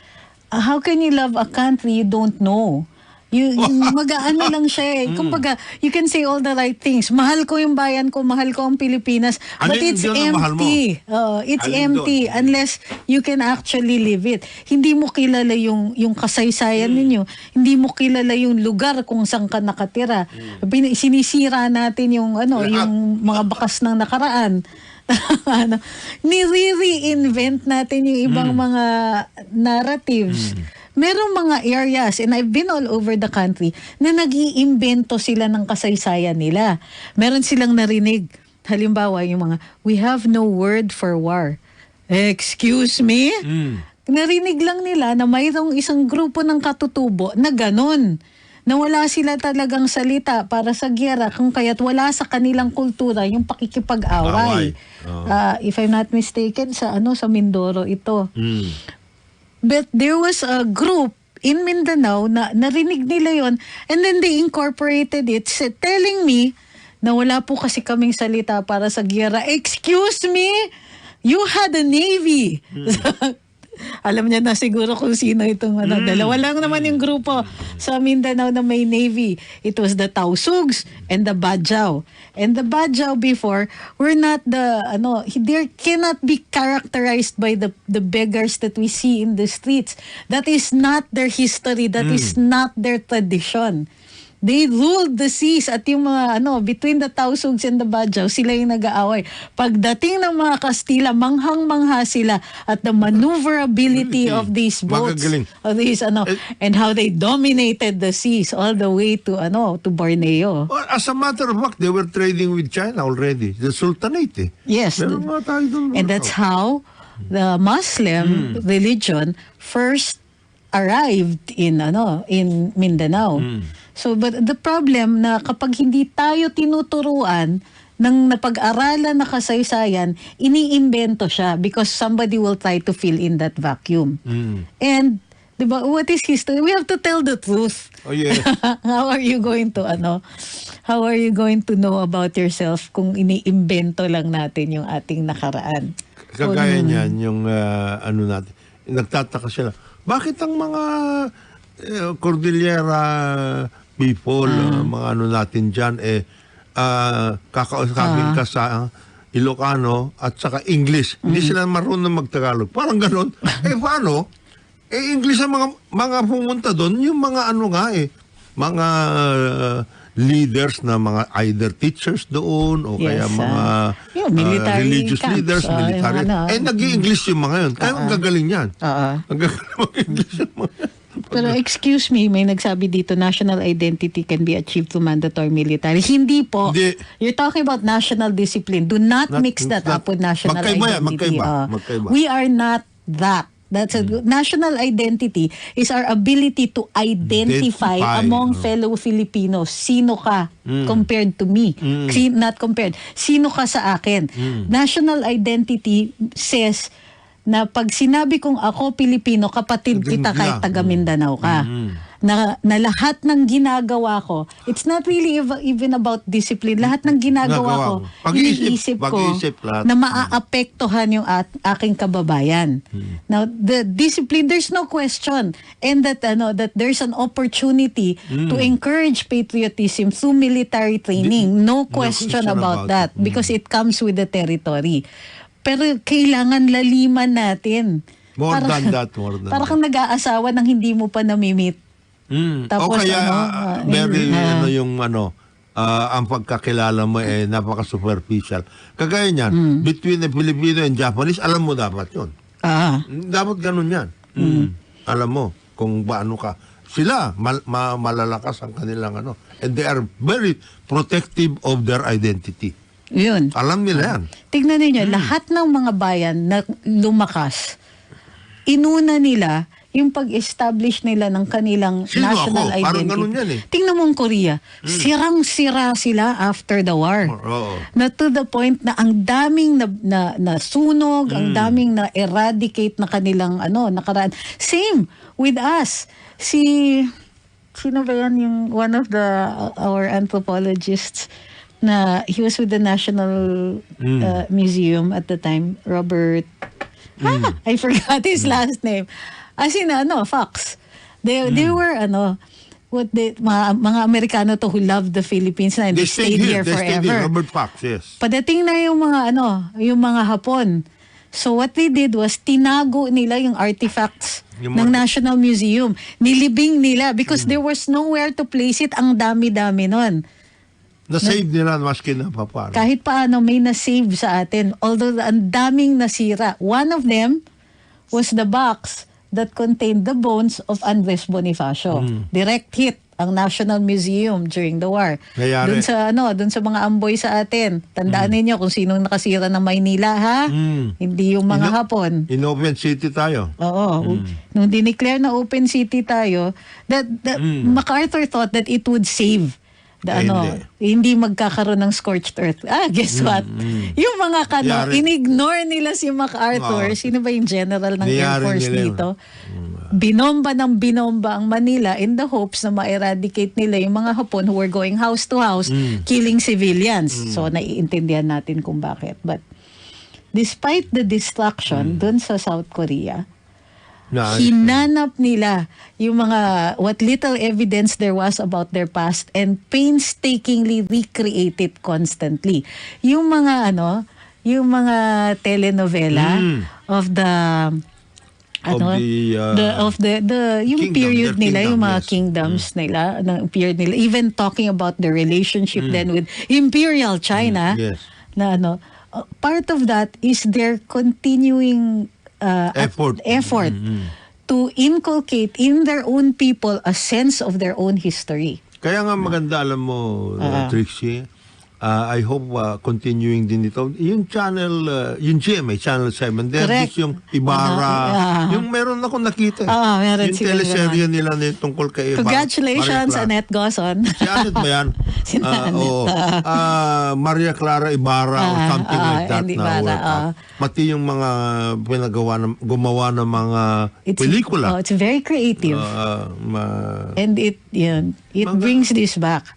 how can you love a country you don't know? Mag-aano lang siya eh. Kumbaga, you can say all the right things. Mahal ko yung bayan ko, mahal ko ang Pilipinas, but it's empty. It's empty unless you can actually live it. Hindi mo kilala yung kasaysayan ninyo. Hindi mo kilala yung lugar kung saan ka nakatira. Sinisira natin yung mga bakas ng nakaraan. ano, nire-reinvent natin yung ibang mga narratives. Merong mga areas, and I've been all over the country, na nag-iimbento sila ng kasaysayan nila. Meron silang narinig. Halimbawa, yung mga, we have no word for war. Excuse me? Narinig lang nila na mayroong isang grupo ng katutubo na ganon. Na wala sila talagang salita para sa giyera, kung kaya't wala sa kanilang kultura yung pakikipag-away. If I'm not mistaken, sa Mindoro ito. But there was a group in Mindanao na narinig nila yon, and then they incorporated it, telling me na wala po kasi kaming salita para sa giyera. Excuse me? You had a navy. Alam niya na siguro kung sino itong dalawa lang naman yung grupo sa Mindanao na may navy. It was the Tausugs and the Bajau. And the Bajau before were not they cannot be characterized by the beggars that we see in the streets. That is not their history. That is not their tradition. They ruled the seas, at yung mga between the Tausugs and the Bajau, sila yung nag-aaway. Pagdating ng mga Kastila, manghang-mangha sila at the maneuverability of these boats, of these and how they dominated the seas all the way to Borneo. Well, as a matter of fact, they were trading with China already, the Sultanate. Yes. And that's how the Muslim religion first arrived in Mindanao. So, but the problem na kapag hindi tayo tinuturuan ng napag-aralan na kasaysayan, iniimbento siya because somebody will try to fill in that vacuum. And, diba, what is history? We have to tell the truth. Oh, yeah. How are you going to know about yourself kung iniimbento lang natin yung ating nakaraan? Kagaya niyan, yung natin, nagtataka sila, bakit ang mga Cordillera people, mga natin dyan, kakausapin ka sa Ilocano at saka English. Hindi sila marunong magtagalog. Parang ganon. Paano? English ang mga pumunta doon, yung mga mga leaders na mga either teachers doon o kaya mga religious camps, leaders, military. Nag-i-English yung mga yun. Kaya ang gagaling yan. Ang gagaling mag-English yung mga yan. Pero excuse me, may nagsabi dito, national identity can be achieved through mandatory military. Hindi po. Hindi. You're talking about national discipline. Do not mix that up with national identity. Magkaiba. We are not that. That's a national identity is our ability to identify among fellow Filipinos. Sino ka compared to me? Not compared. Sino ka sa akin? National identity says na pag sinabi kong ako Pilipino, kapatid kita kahit taga Mindanao ka. Na lahat ng ginagawa ko, it's not really even about discipline. Lahat ng ginagawa ko, iniisip ko na maaapektuhan yung aking kababayan. Now, the discipline, there's no question. And that there's an opportunity to encourage patriotism through military training. No question about that. Because it comes with the territory. Pero kailangan laliman natin. More than that. Para kang nag-aasawa nang hindi mo pa namimit. Tapos, o kaya, ang pagkakilala mo napaka-superficial. Kagaya niyan, between the Filipino and Japanese, alam mo dapat yun. Dapat ganun yan. Alam mo kung paano ka. Sila, malalakas ang kanilang and they are very protective of their identity. Yun. Alam nila yan. Tignan ninyo, lahat ng mga bayan na lumakas, inuna nila yung pag-establish nila ng kanilang national identity. Parang ganun yan Tingnan mo ang Korea. Sirang-sira sila after the war. Na to the point na ang daming na sunog, ang daming na eradicate na kanilang nakaraan. Same with us. Sino ba yan yung one of our anthropologists na he was with the National Museum at the time, Robert, I forgot his last name. As in, Fox. They were, mga Amerikano to who loved the Philippines na they stayed here forever. They stayed here, Robert Fox, yes. Padating na yung mga Hapon. So what they did was, tinago nila yung artifacts ng National Museum. Nilibing nila because there was nowhere to place it. Ang dami-dami nun. Na-save nila maski na papar. Kahit paano may na-save sa atin. Although ang daming nasira. One of them was the box that contained the bones of Andres Bonifacio. Direct hit ang National Museum during the war. Nangyari. Doon sa mga amboy sa atin. Tandaan ninyo kung sinong nakasira ng Maynila, ha? Hindi yung mga Hapon. In open city tayo. Oo. Nung dineclare na open city tayo, MacArthur thought that it would save hindi magkakaroon ng scorched earth. Guess what? Yung mga inignore nila si MacArthur. Sino ba yung general ng Air Force dito? Binomba ng binomba ang Manila in the hopes na ma-eradicate nila yung mga Hapon who were going house to house, killing civilians. So, naiintindihan natin kung bakit. But, despite the destruction dun sa South Korea, hinanap nila yung mga what little evidence there was about their past and painstakingly recreate it constantly. Yung mga telenovela of the yung period nila, yung mga kingdoms nila, ng period nila, even talking about the relationship then with Imperial China, part of that is their continuing effort to inculcate in their own people a sense of their own history. Kaya nga maganda, alam mo, Trixie, I hope continuing din ito. Yung channel, yung GMA, Channel 7, there's yung Ibarra. Yung meron akong nakita. Meron yung teleserye nila tungkol kay Ibarra. Congratulations, Annette Gozon. Si Annette ba yan? Maria Clara Ibarra or something like that. Pati yung mga gumawa ng mga pelikula. It's very creative. And it brings this back.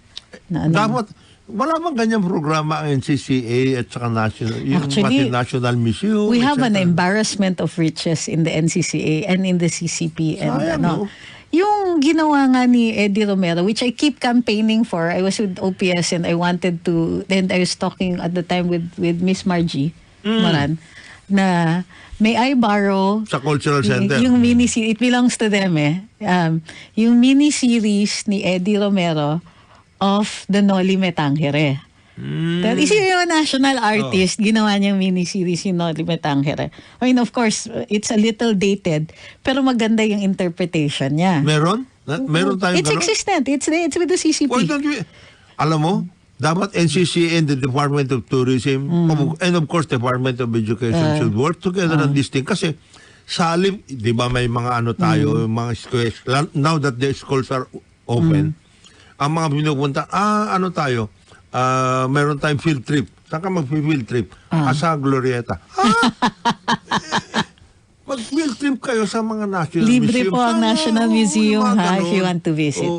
Dapat, wala bang ganyang programa ang NCCA at saka National Museum? We have an embarrassment of riches in the NCCA and in the CCP. And yung ginawa nga ni Eddie Romero, which I keep campaigning for. I was with OPS and I wanted to, and I was talking at the time with Miss Margie Moran, na may I borrow sa Cultural Center. Yung mini-series, it belongs to them yung mini-series ni Eddie Romero of the Noli Me Tangere. Isipin yung national artist, ginawa niyang mini-series yung Noli Me Tangere. I mean, of course, it's a little dated, pero maganda yung interpretation niya. Meron? Meron tayong It's existent. It's with the CCP. Alam mo, dapat NCCA and the Department of Tourism and of course Department of Education should work together on this thing. Kasi sa halip, di ba may mga tayo, mga schools, now that the schools are open, ang mga pinupunta, meron tayong field trip. Saan ka mag-field trip? Sa Glorieta. Mag-field trip kayo sa mga National Museum. Libre po ang National Museum if you want to visit.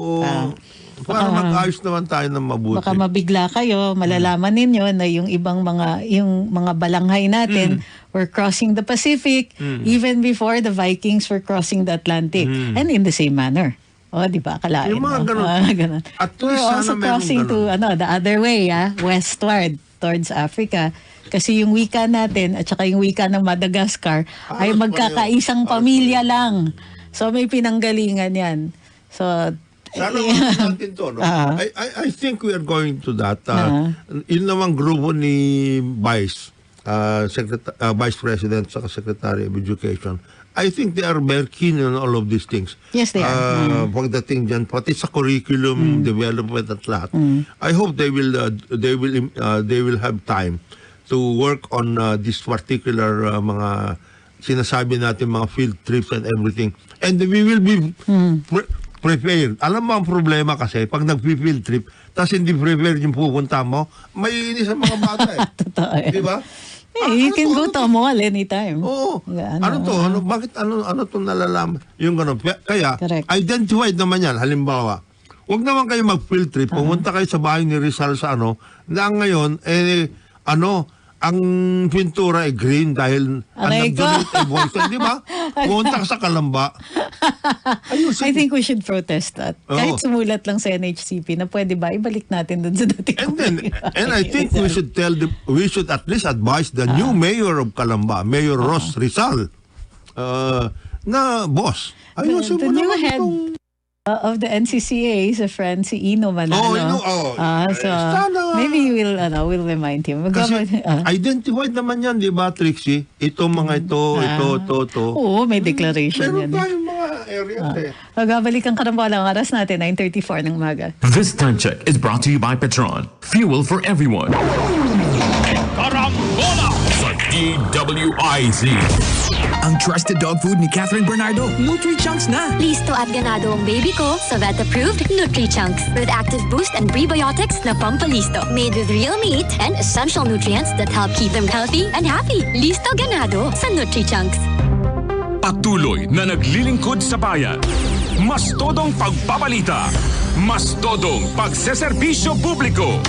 Para mag-ayos naman tayo ng mabuti. Baka mabigla kayo, malalaman ninyo na yung ibang mga balanghay natin were crossing the Pacific even before the Vikings were crossing the Atlantic. And in the same manner. Di ba? Kalain. Yung mga ganun. At we're also crossing to the other way, westward towards Africa. Kasi yung wika natin at saka yung wika ng Madagascar ay magkakaisang pamilya lang. So may pinanggalingan yan. So sana natin to, no? I think we are going to that. Yun namang grupo ni Vice President sa Secretary of Education. I think they are very keen on all of these things. Yes, they are. Pagdating dyan, pati sa curriculum development at lahat. I hope they will have time to work on this particular mga sinasabi natin, mga field trips and everything. And we will be prepared. Alam mo ang problema kasi, pag nag-field trip, tapos hindi prepared yung pupunta mo, may inis ang mga bata Totoo Di ba? You can go to a mall anytime. Oo. Bakit itong nalalaman? Yung gano'n. Kaya, identified naman yan. Halimbawa, huwag naman kayo mag-field trip. Pumunta kayo sa bahay ni Rizal sa na ngayon, ang pintura ay green dahil nag-donate ay voice. Di ba? Pumunta ka sa Kalamba. I think we should protest that. Kahit sumulat lang sa NHCP na pwede ba, ibalik natin dun sa dating. And I think we should at least advise the new mayor of Kalamba, Mayor Ross Rizal, na boss. Ayusin mo naman itong of the NCCA, sa friend si Ino Manalo. Oh, Ino, So sana. maybe we'll remind him. Kasi identified naman yan, di ba, Trixie? Ito, mga ito. Oo, may declaration Meron yan. tayong mga areas eh. Magbabalik ang karambola. Ang oras natin, 9:34 ng umaga. This time check is brought to you by Petron. Fuel for everyone. Karambola sa DWIZ. Ang trusted dog food ni Catherine Bernardo, Nutri-Chunks na. Listo at ganado ang baby ko sa vet-approved Nutri-Chunks with active boost and prebiotics na pampalisto. Made with real meat and essential nutrients that help keep them healthy and happy. Listo ganado sa Nutri-Chunks. Patuloy na naglilingkod sa bayan. Mas todong pagbabalita. Mas todong pagseserbisyo publiko.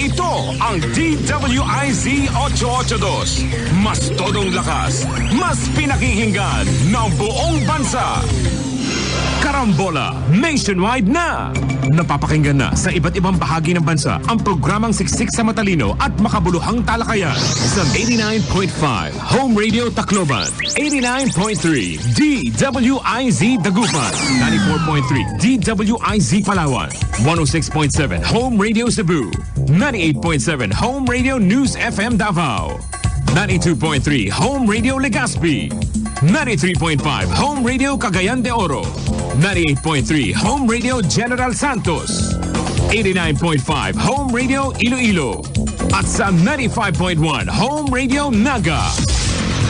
Ito ang DWIZ 882. Mas todong lakas, mas pinakikinggan ng buong bansa. Karambola nationwide na! Napapakinggan na sa iba't ibang bahagi ng bansa ang programang siksik sa matalino at makabuluhang talakayan sa 89.5 Home Radio Tacloban, 89.3 DWIZ Dagupan, 94.3 DWIZ Palawan, 106.7 Home Radio Cebu, 98.7 Home Radio News FM Davao, 92.3 Home Radio Legazpi, 93.5 Home Radio Cagayan de Oro, 98.3 Home Radio General Santos, 89.5 Home Radio Iloilo, at sa 95.1 Home Radio Naga.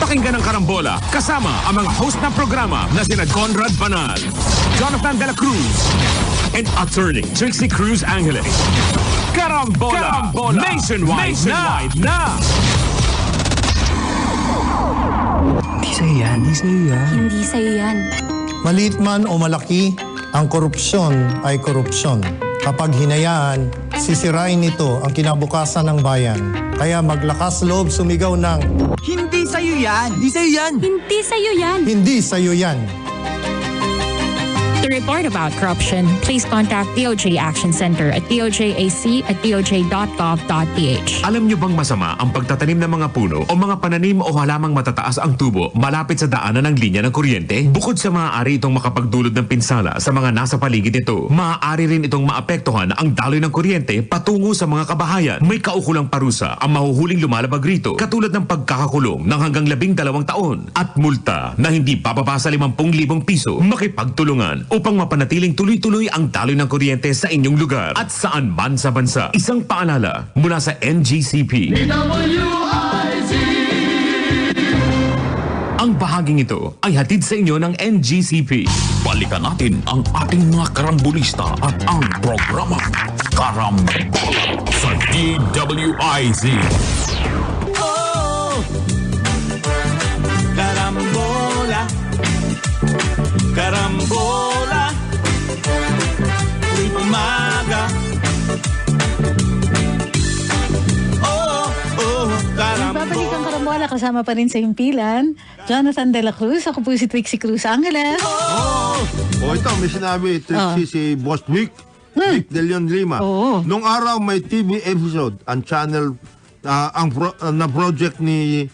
Pakinggan ang Karambola kasama ang mga host ng programa na sina Conrad Banal, Jonathan De La Cruz, and Attorney Trixie Cruz Angeles. Karambola, nationwide na! Hindi sa'yo yan, hindi sa'yo yan. Hindi sa'yo yan. Maliit man o malaki, ang korupsyon ay korupsyon. Kapag hinayaan, sisirain nito ang kinabukasan ng bayan. Kaya maglakas loob sumigaw ng, Hindi sa'yo yan, hindi sa'yo yan. Hindi sa'yo yan. hindi sa'yo yan. To report about corruption, please contact DOJ Action Center at dojAC@doj.gov.ph. Alam niyo bang masama ang pagtatanim ng mga puno o mga pananim o halamang matataas ang tubo malapit sa daanan ng linya ng kuryente? Bukod sa maaari itong makapagdulot ng pinsala sa mga nasa paligid nito, maaari rin itong maapektuhan ang daloy ng kuryente patungo sa mga kabahayan. May kaukulang parusa ang mahuhuling lumalabag rito, katulad ng pagkakakulong ng hanggang 12 taon at multa na hindi bababa sa 50,000 piso. Makipagtulungan upang mapanatiling tuloy-tuloy ang daloy ng kuryente sa inyong lugar at saan man sa bansa. Isang paalala mula sa NGCP. Ang bahaging ito ay hatid sa inyo ng NGCP. Balikan natin ang ating mga karambolista at ang programa Karambola sa DWIZ. Oh, Karambola, Karambola, tuwing umaga. Babalik ang karambola kasama pa rin sa himpilan, Jonathan De La Cruz. Ako po si Trixie Cruz Angeles. Ito, may sinabi, Trixie, si Boss Vic De Leon Lima. Nung araw may TV episode, ang channel, na project ni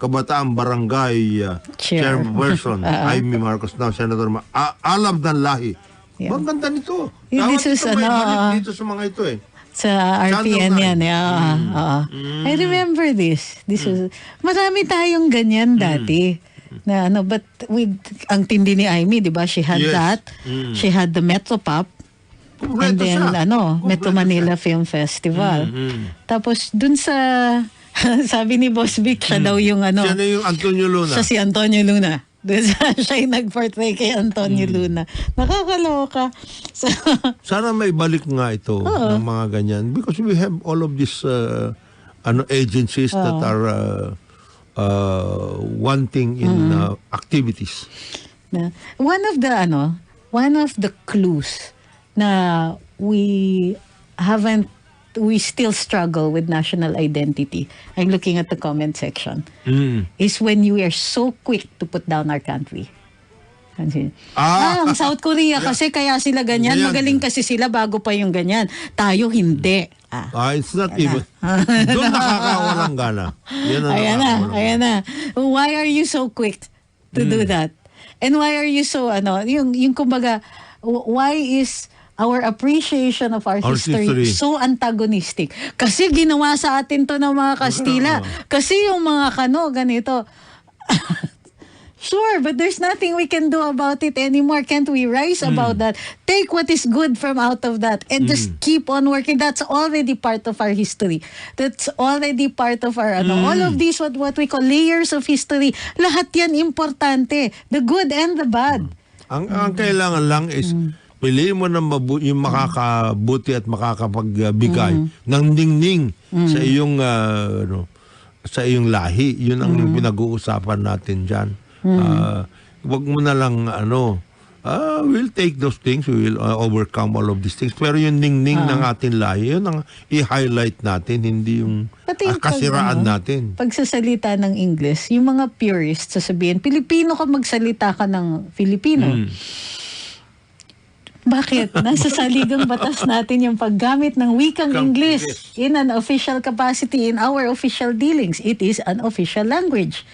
Kabataang Barangay Chairperson Amy Marcos, now Senator Alam ng Lahi. Yeah. Ang ganda nito. This is dito sa mga ito eh. Sa RPN yan. I remember this. This was, marami tayong ganyan dati. Na but with ang tindi ni Amy, 'di ba? She had that. She had the Metro Pop. And then Metro Manila Film Festival. Tapos dun sa sabi ni Boss Vic, siya daw yung Siya na yung Antonio Luna. Siya si Antonio Luna. Siya yung nag-portray kay Antonio Luna. Nakakaloka. Sana may balik nga ito ng mga ganyan. Because we have all of these agencies that are wanting in activities. One of the clues na we still struggle with national identity. I'm looking at the comment section. Is when you are so quick to put down our country. Ang South Korea kasi kaya sila ganyan. Magaling kasi sila bago pa yung ganyan. Tayo hindi. It's not even. Doon nakakawalang gana. Ayan na. Why are you so quick to do that? And why are you so, yung kumbaga, why is our appreciation of our history so antagonistic? Kasi ginawa sa atin to ng mga Kastila. Kasi yung mga Kano, ganito. Sure, but there's nothing we can do about it anymore. Can't we rise about that? Take what is good from out of that and just keep on working. That's already part of our history. That's already part of our, all of these, what we call layers of history. Lahat yan importante. The good and the bad. Ang kailangan lang is piliin mo ng yung makakabuti at makakapagbigay ng ningning sa iyong sa iyong lahi. Yun ang pinag-uusapan natin diyan. Wag mo na lang we'll take those things, we will overcome all of these things. Pero yung ningning ng ating lahi, yun ang i-highlight natin, hindi yung kasiraan natin. Pagsasalita ng English, yung mga purists sasabihin, Pilipino ka, magsalita ka ng Filipino. Bakit? Nasa saligang batas natin yung paggamit ng wikang English in an official capacity in our official dealings. It is an official language.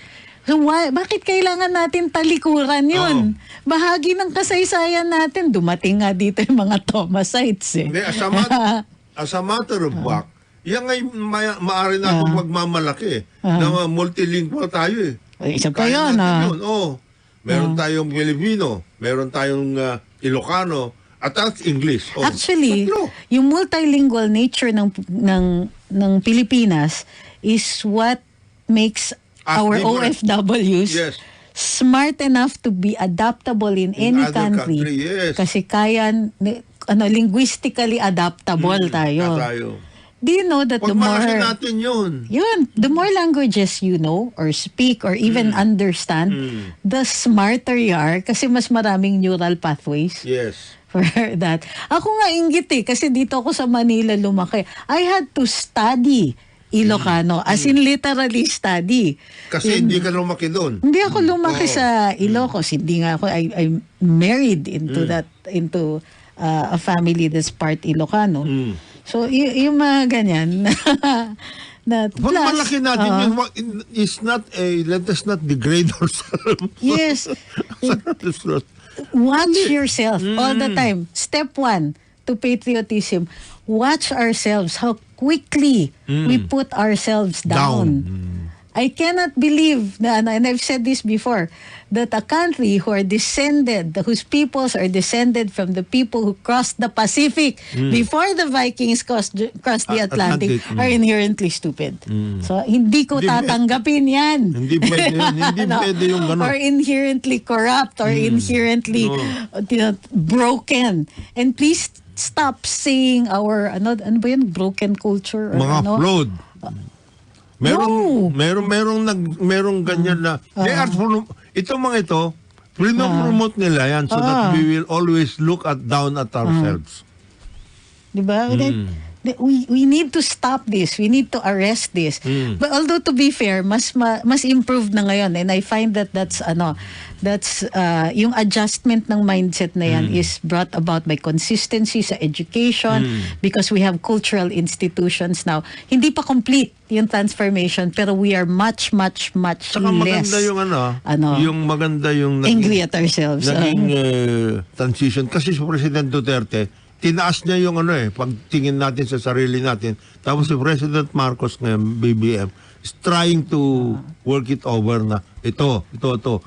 So bakit kailangan natin talikuran yun? Bahagi ng kasaysayan natin. Dumating nga dito yung mga Thomasites eh. Hindi, as a matter of fact, yan ngay maaari natin magmamalaki na multilingual tayo eh. Isa pa yun Meron tayong Filipino, meron tayong Ilocano, at that's English. Actually, yung multilingual nature ng Pilipinas is what makes our OFWs smart enough to be adaptable in any country. Kasi kaya, linguistically adaptable tayo. Do you know that the more natin the more languages you know or speak or even understand, the smarter you are kasi mas maraming neural pathways. For that. Ako nga inggit kasi dito ako sa Manila lumaki. I had to study Ilocano, as in literally study. Kasi hindi ka lumaki doon. Hindi ako lumaki sa Ilocos. Hindi nga ako, I married into a family that's part Ilocano. So, yung mga ganyan. Pag malaki natin, is not let us not degrade ourselves. Yes. Watch yourself all the time. Step 1 to patriotism. Watch ourselves, how quickly we put ourselves down. I cannot believe, and I've said this before, that a country whose peoples are descended from the people who crossed the Pacific before the Vikings crossed the Atlantic are inherently stupid. So, hindi ko tatanggapin yan. Hindi pwede yung gano'n. Or inherently corrupt or inherently broken. And please stop saying our ano ba yun, broken culture or mga fraud. Merong ganyan na itong mga ito promote nila yan so that we will always look down at ourselves. Diba? We need to stop this. We need to arrest this. But although to be fair, mas improved na ngayon, and I find that's yung adjustment ng mindset na yan is brought about by consistency sa education because we have cultural institutions now. Hindi pa complete yung transformation pero we are much saka less. maganda yung maganda yung angry at ourselves. Naging transition kasi si President Duterte tinaas niya yung pagtingin natin sa sarili natin. Tapos si President Marcos ngayon, BBM, is trying to work it over na ito.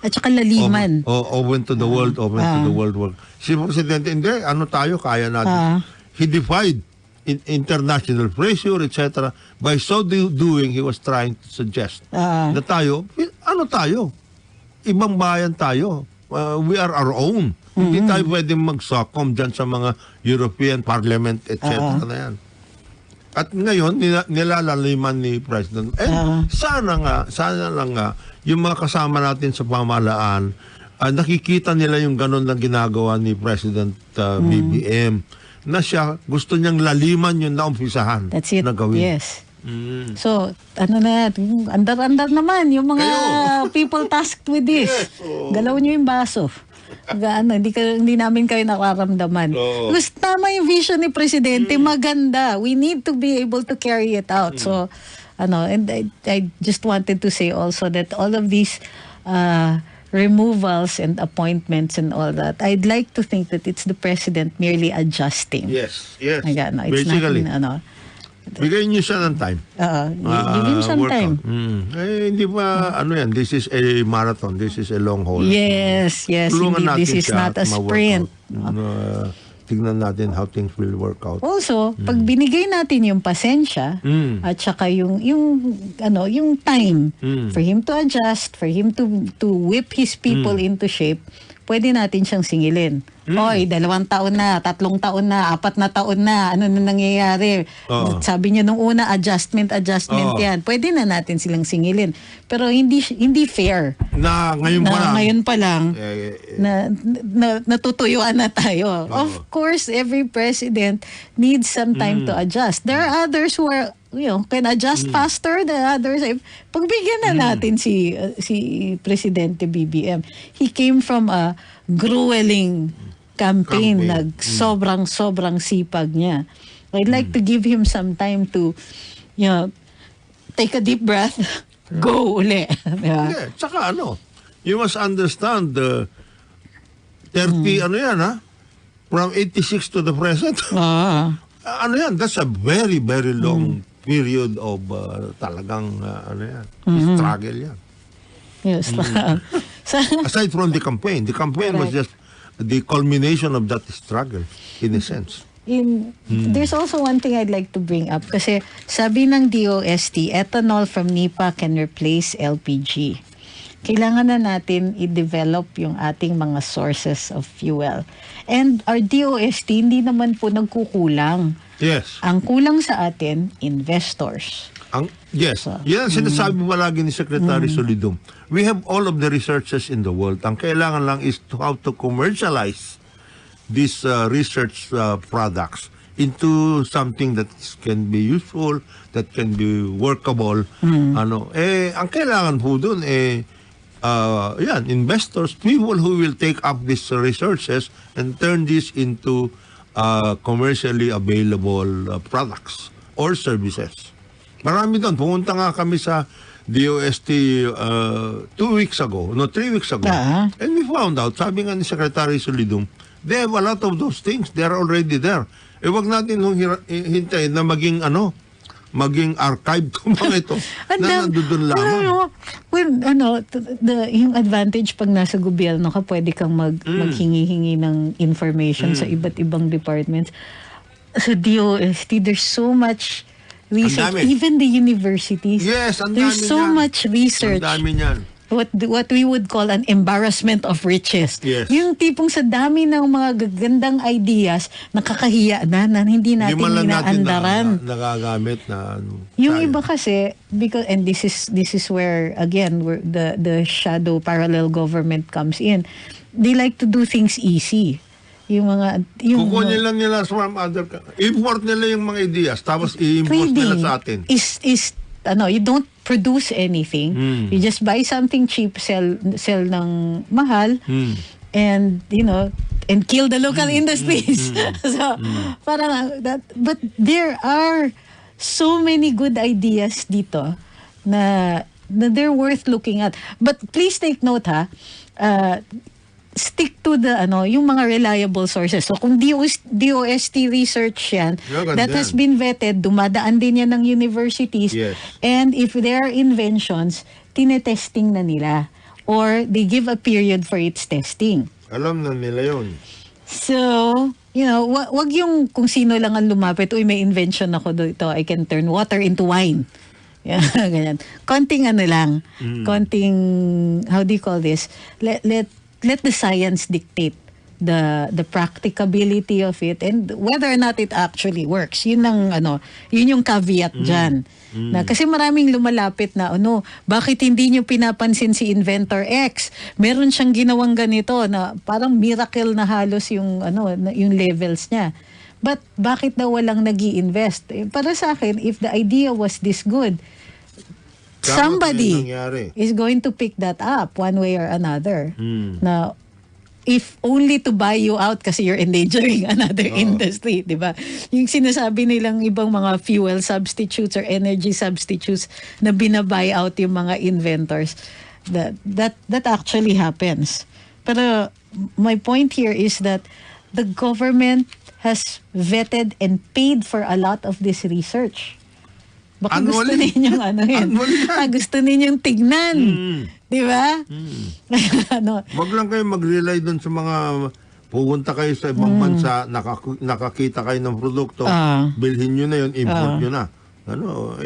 At saka laliman. Open to the world, to the world. Si Presidente, hindi, tayo, kaya natin. He defied international pressure, etc. By so doing, he was trying to suggest na tayo, ibang bayan tayo. We are our own. Hindi tayo pwedeng mag-succumb dyan sa mga European Parliament, etc. na yan. At ngayon, nilalaliman ni President. Sana lang yung mga kasama natin sa pamahalaan, nakikita nila yung ganun na ginagawa ni President BBM, na siya, gusto niyang laliman yung naumpisahan. That's it. Na gawin. Yes. So, andar-andar naman yung mga people tasked with this. Galaw nyo yung baso. Hindi namin kayo nakaramdaman. Gusto tama yung vision ni Presidente, maganda. We need to be able to carry it out. So, and I just wanted to say also that all of these removals and appointments and all that, I'd like to think that it's the president merely adjusting. Yes, yes. Ayan, no, it's Basically, not, bigay niyo siya ng time. give him some time. Hindi pa, yan, this is a marathon, this is a long haul. Yes, Tulungan indeed. natin This is siya not a at sprint. ma-workout. Tignan natin how things will work out. Also, pag binigay natin yung pasensya at saka yung time for him to adjust, for him to whip his people into shape, pwede natin siyang singilin. Oy, 2 taon na, 3 taon na, 4 na taon na, ano na nangyayari? Sabi niya nung una, adjustment yan. Pwede na natin silang singilin. Pero hindi fair. Na ngayon pa lang. Natutuyuan na tayo. Of course, every president needs some time to adjust. There are others who are can adjust faster than others. Pagbigyan na natin si Presidente BBM. He came from a grueling campaign. Sobrang sipag niya. I'd like to give him some time to, take a deep breath, go uli. Yeah, tsaka you must understand, 30, from 86 to the present. That's a very, very long period of talagang, struggle yan. Yes. Aside from the campaign was just the culmination of that struggle, in a sense. There's also one thing I'd like to bring up kasi sabi ng DOST, ethanol from NIPA can replace LPG. Kailangan na natin i-develop yung ating mga sources of fuel. And our DOST hindi naman po nagkukulang. Yes. Ang kulang sa atin, investors. Yes. Yan ang sinasabi palagi ni Secretary Solidum. We have all of the researches in the world. Ang kailangan lang is how to commercialize these research products into something that can be useful, that can be workable. Ang kailangan po dun, investors, people who will take up these researches and turn this into commercially available products or services. Marami doon. Pumunta nga kami sa DOST 3 weeks ago. And we found out, sabi nga ni Secretary Solidum, they have a lot of those things. They are already there. Wag natin hintayin na maging archive itong mga ito na nandun lamang. Yung advantage pag nasa gobyerno ka, pwede kang maghingi-hingi ng information sa iba't ibang departments. Sa DOST, there's so much research. Even the universities. Yes, there's so much research. Ang dami niyan. What we would call an embarrassment of riches. Yes. Yung tipong sa dami ng mga gagandang ideas, nakakahiya na hindi natin inaandaran. Nagagamit na yung iba kasi, because and this is where again the shadow parallel government comes in. They like to do things easy. Kukunin lang nila from other, import nila yung mga ideas, tapos i-import nila sa atin. You don't produce anything. You just buy something cheap, sell ng mahal, and and kill the local industries. So parang that, but there are so many good ideas dito na they're worth looking at. But please take note stick to the yung mga reliable sources. So kung DOST research yan, that has been vetted, dumadaan din yan ng universities. Yes. And if there are inventions, tinetesting na nila or they give a period for its testing. Alam na nila yun. So, wag yung kung sino lang ang lumapit, uy, may invention ako dito, I can turn water into wine. Ganyan. Konting lang. Konting, how do you call this? Let the science dictate the practicability of it and whether or not it actually works. Yun yung caveat dyan. Na, kasi maraming lumalapit na bakit hindi nyo pinapansin si Inventor X? Meron siyang ginawang ganito na parang miracle na halos yung yung levels niya. But bakit daw walang nag-i-invest? Para sa akin, if the idea was this good, somebody is going to pick that up one way or another. Now, if only to buy you out kasi you're endangering another industry, di ba? Yung sinasabi nilang ibang mga fuel substitutes or energy substitutes na binabuy out yung mga inventors. That actually happens. Pero my point here is that the government has vetted and paid for a lot of this research. Baka gusto Annually. ninyong ano yun. Annually yan. Gusto ninyong tignan. Di ba? Ano, Wag lang kayo mag-rely doon sa mga pupunta kayo sa ibang bansa, nakakita kayo ng produkto, bilhin nyo na yun, import nyo na. Ano,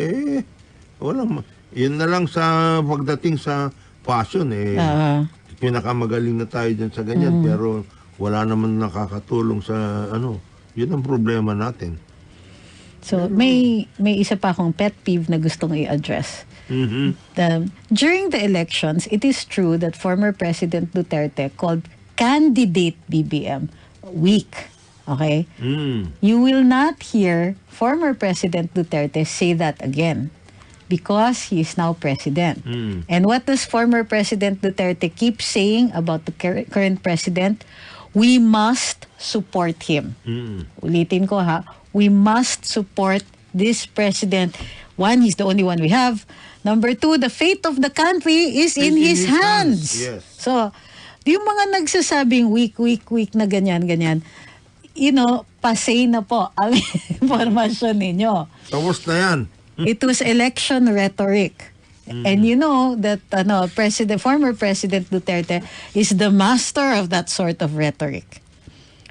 walang, yun na lang sa pagdating sa fashion, pinakamagaling na tayo dyan sa ganyan, pero wala naman nakakatulong sa, yun ang problema natin. so, may isa pa akong pet peeve na gustong i-address. During the elections, it is true that former President Duterte called candidate BBM weak. Okay? You will not hear former President Duterte say that again because he is now president. And what does former President Duterte keep saying about the current president? We must support him. Ulitin ko ha, we must support this president. One, he's the only one we have. Number two, the fate of the country is in his hands. Yes. So, yung mga nagsasabing weak na ganyan, pasay na po ang informasyon ninyo. Tapos na yan. It was election rhetoric. And you know that former President Duterte is the master of that sort of rhetoric.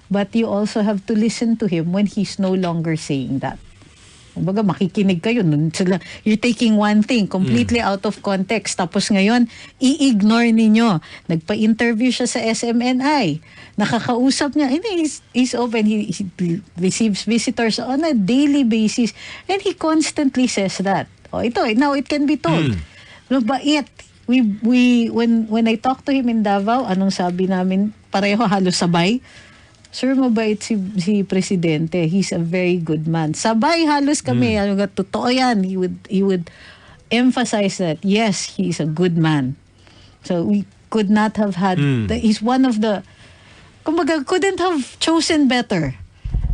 But you also have to listen to him when he's no longer saying that. Kumbaga, makikinig kayo. You're taking one thing completely out of context. Tapos ngayon, i-ignore ninyo. Nagpa-interview siya sa SMNI. Nakakausap niya. He's open. He receives visitors on a daily basis. And he constantly says that. Now it can be told. Mabait. When I talked to him in Davao, anong sabi namin? Pareho halos sabay. Sir, mabait si Presidente. He's a very good man. Sabay halos kami. Totoo yan. He would emphasize that, yes, he's a good man. So we could not have had, he's one of the, kumbaga, couldn't have chosen better.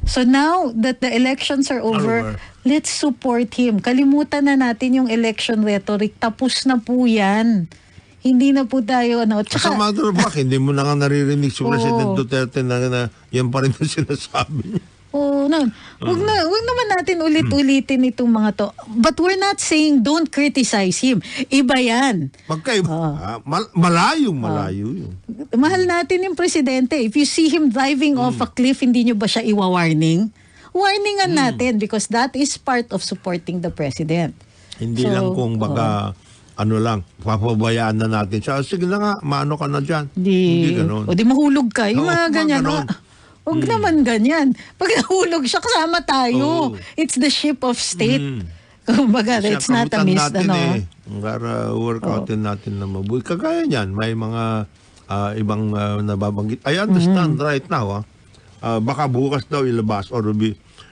So now that the elections are over, let's support him. Kalimutan na natin yung election rhetoric. Tapos na po yan. Hindi na po tayo, Sa matter of fact, hindi mo na nga naririnig si President Duterte na yan pa rin ang sinasabi niya. Wag naman natin ulit-ulitin itong mga to. But we're not saying don't criticize him. Iba yan. Malayo yun. Mahal natin yung presidente. If you see him driving off a cliff, hindi nyo ba siya iwa-warning? Warningan natin because that is part of supporting the president. Hindi lang kung baka papabayaan na natin siya. Sige na nga, maano ka na dyan. Hindi ganon. O di mahulog ka. Yung mga ganyan. ganon. Huwag naman ganyan. Pag nahulog siya, kasama tayo. It's the ship of state. Kumbaga, it's not a miss. Para workoutin natin na mabuhay. Kagaya niyan, may mga ibang nababanggit. I understand right now. Baka bukas daw ilabas or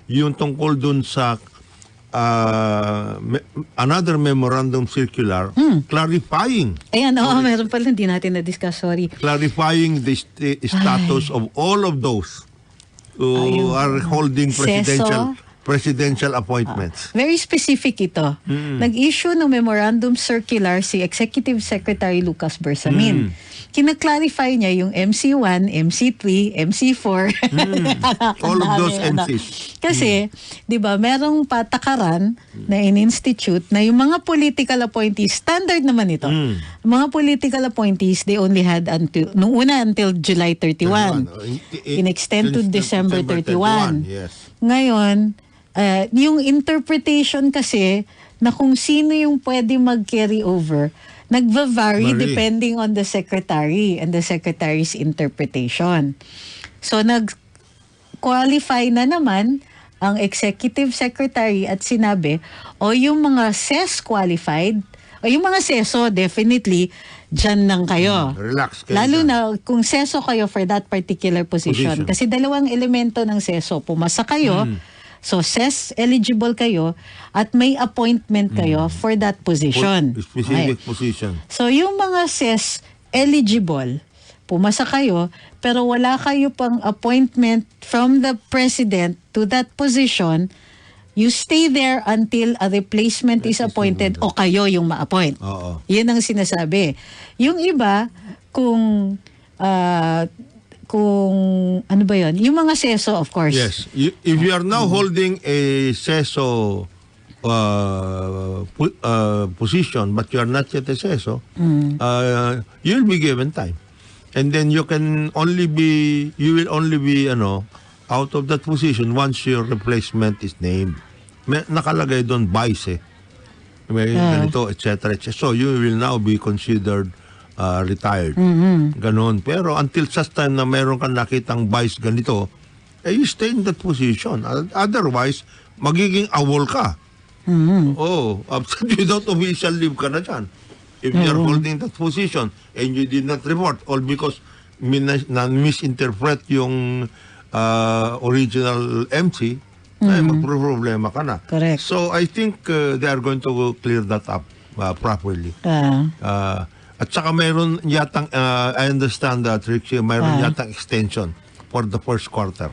yung tungkol dun sa another memorandum circular clarifying. Ayan, meron pala, hindi natin na-discuss, sorry. Clarifying the status of all of those who are holding presidential appointments. Very specific ito. Nag-issue ng memorandum circular si Executive Secretary Lucas Bersamin. Kina-clarify niya yung MC1, MC3, MC4. All of those MCs. Kasi, di ba, merong patakaran na in-institute na yung mga political appointees, standard naman ito. Mga political appointees, they only had until July 31. In-extend to December 31. Yes. Ngayon, yung interpretation kasi na kung sino yung pwede mag-carry over, nagva-vary depending on the secretary and the secretary's interpretation. So, nag-qualify na naman ang executive secretary at sinabi, yung mga SES qualified, yung mga SESO, definitely, dyan lang kayo. Relax kayo. Lalo na kung SESO kayo for that particular position. Kasi dalawang elemento ng SESO. Pumasa kayo, so SES eligible kayo, at may appointment kayo for that position. Specific position. So yung mga SES eligible, pumasa kayo, pero wala kayo pang appointment from the president to that position, You stay there until a replacement is appointed o kayo yung ma-appoint. Oo. Yan ang sinasabi. Yung iba, kung ano ba yun? Yung mga seso, of course. Yes. If you are now holding a seso position, but you are not yet a seso, you'll be given time. And then you will only be out of that position once your replacement is named. Nakalagay doon vice may ganito, etc. So you will now be considered retired. Ganon. Pero until such time na meron kang nakitang vice ganito, you stay in that position. Otherwise, magiging awol ka. Absent without official leave ka na dyan. If you are holding that position and you did not report, all because misinterpret yung original MC, ay magproblema ka na. Correct. So I think they are going to clear that up properly. At saka mayroon yatang, I understand that, Trixie, mayroon yatang extension for the first quarter.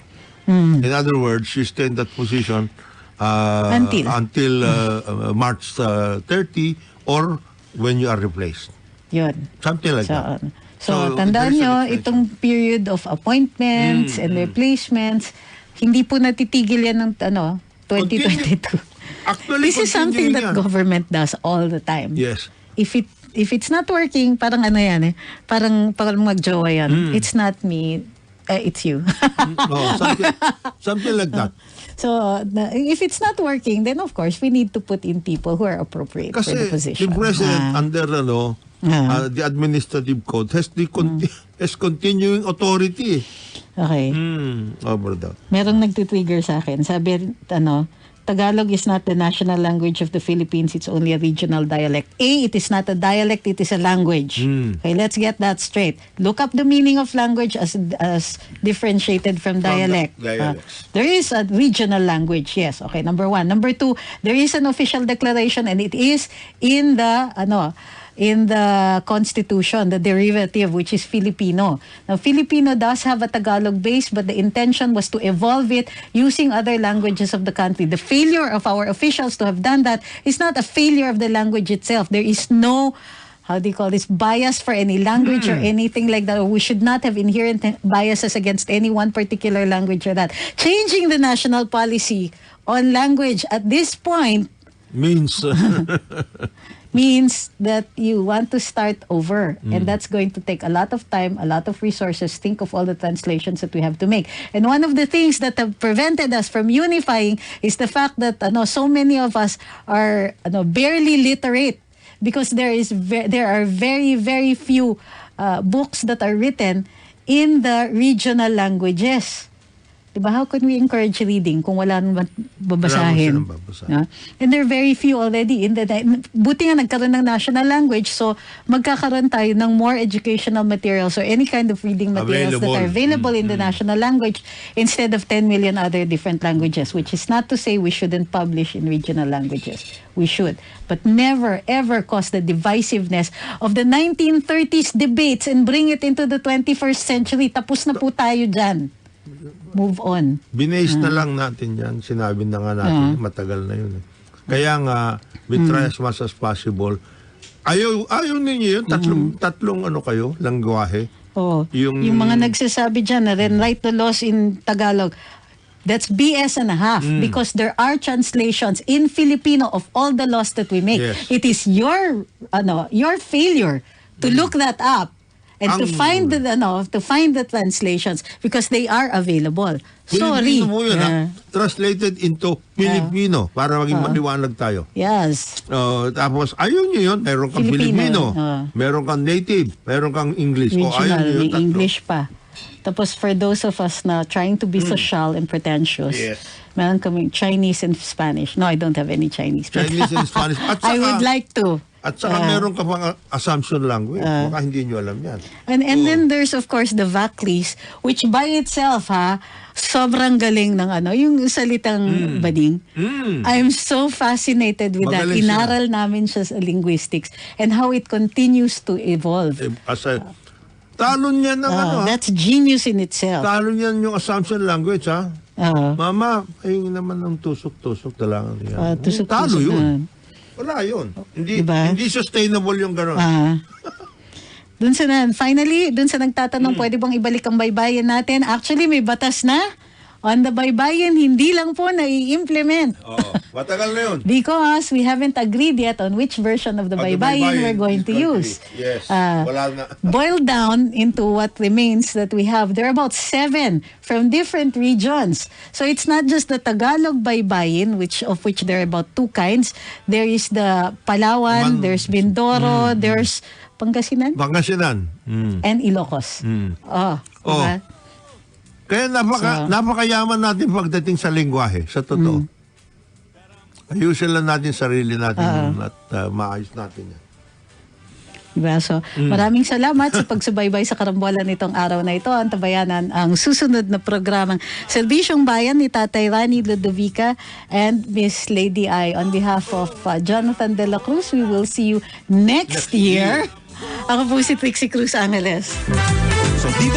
In other words, you stay in that position until March 30 or when you are replaced. Yun. Something like that. So tandaan nyo, itong period of appointments and replacements, hindi po natitigil yan ng 2022. Actually, this is something that government does all the time. Yes. If it's not working, parang ano yan parang magjowa yan. It's not me, it's you. Something like that. So, if it's not working, then of course, we need to put in people who are appropriate for the position. The president under the administrative code has continuing authority. Okay. Over that. Merong nagtitrigger sa akin. Sabi, Tagalog is not the national language of the Philippines. It's only a regional dialect. It is not a dialect. It is a language. Okay, let's get that straight. Look up the meaning of language as differentiated from dialect. There is a regional language. Yes. Okay. Number one. Number two, there is an official declaration, and it is in the Constitution, the derivative, which is Filipino. Now, Filipino does have a Tagalog base, but the intention was to evolve it using other languages of the country. The failure of our officials to have done that is not a failure of the language itself. There is no, bias for any language or anything like that. Or we should not have inherent biases against any one particular language or that. Changing the national policy on language at this point means that you want to start over, and that's going to take a lot of time, a lot of resources. Think of all the translations that we have to make. And one of the things that have prevented us from unifying is the fact that so many of us are barely literate, because there are very, very few books that are written in the regional languages. Diba? How can we encourage reading kung wala naman babasahin? And there are very few already. Buti nga nagkaroon ng national language, so magkakaroon tayo ng more educational materials or any kind of reading materials that are available in the national language instead of 10 million other different languages, which is not to say we shouldn't publish in regional languages. We should. But never, ever cause the divisiveness of the 1930s debates and bring it into the 21st century. Tapos na po tayo dyan. Move on. Binase na lang natin yan. Sinabi na nga natin, matagal na yun. Kaya nga, we try as much as possible. Ayaw ninyo yun? Tatlong kayo? Langwahe? Yung mga nagsasabi dyan na write the laws in Tagalog. That's BS and a half, because there are translations in Filipino of all the laws that we make. Yes. It is your failure to look that up and to find the translations, because they are available. Sorry. Filipino mo yun, translated into Filipino para maging maliwanag tayo. Yes. Tapos, ayaw nyo yun. Meron kang Filipino. Meron kang native. Meron kang English. Regional, ayaw nyo yun, English pa. Tapos, for those of us na trying to be social and pretentious, meron kaming Chinese and Spanish. No, I don't have any Chinese. Chinese and Spanish. At saka, I would like to. At saka meron ka pang assumption language. Baka hindi nyo alam yan. And then there's of course the VACLIS, which by itself sobrang galing ng yung salitang bading. I'm so fascinated with Magaling that. Inaral namin siya sa linguistics and how it continues to evolve. Talon yan ng That's genius in itself. Talon yan yung assumption language, Oo. Mama, ayun naman ng tusok-tusok talaga niya. Tusok-tusok Talo yun. na. Wala yun. Hindi, Diba? hindi sustainable yung gano'n. Dun sa finally, dun sa nagtatanong, pwede bang ibalik ang baybayin natin? Actually, may batas na. On the baybayin, hindi lang po nai-implement. Oo. Matagal na yun. Because we haven't agreed yet on which version of the baybayin we're going to use. Yes. Wala na. Boiled down into what remains that we have, there are about 7 from different regions. So it's not just the Tagalog baybayin, of which there are about 2 kinds. There is the Palawan, there's Mindoro, there's Pangasinan, Pangasinan. and Ilocos. Diba? Kaya napakayaman natin pagdating sa lingwahe, sa totoo. Ayusin lang natin sarili natin at maayos natin yan. Diba? So, maraming salamat sa pagsubaybay sa karambola nitong araw na ito. Ang tabayanan ang susunod na programang Serbisyong Bayan ni Tatay Rani Ludovica and Miss Lady I. On behalf of Jonathan De La Cruz, we will see you next year. Ako po si Trixie Cruz Angeles. So, dito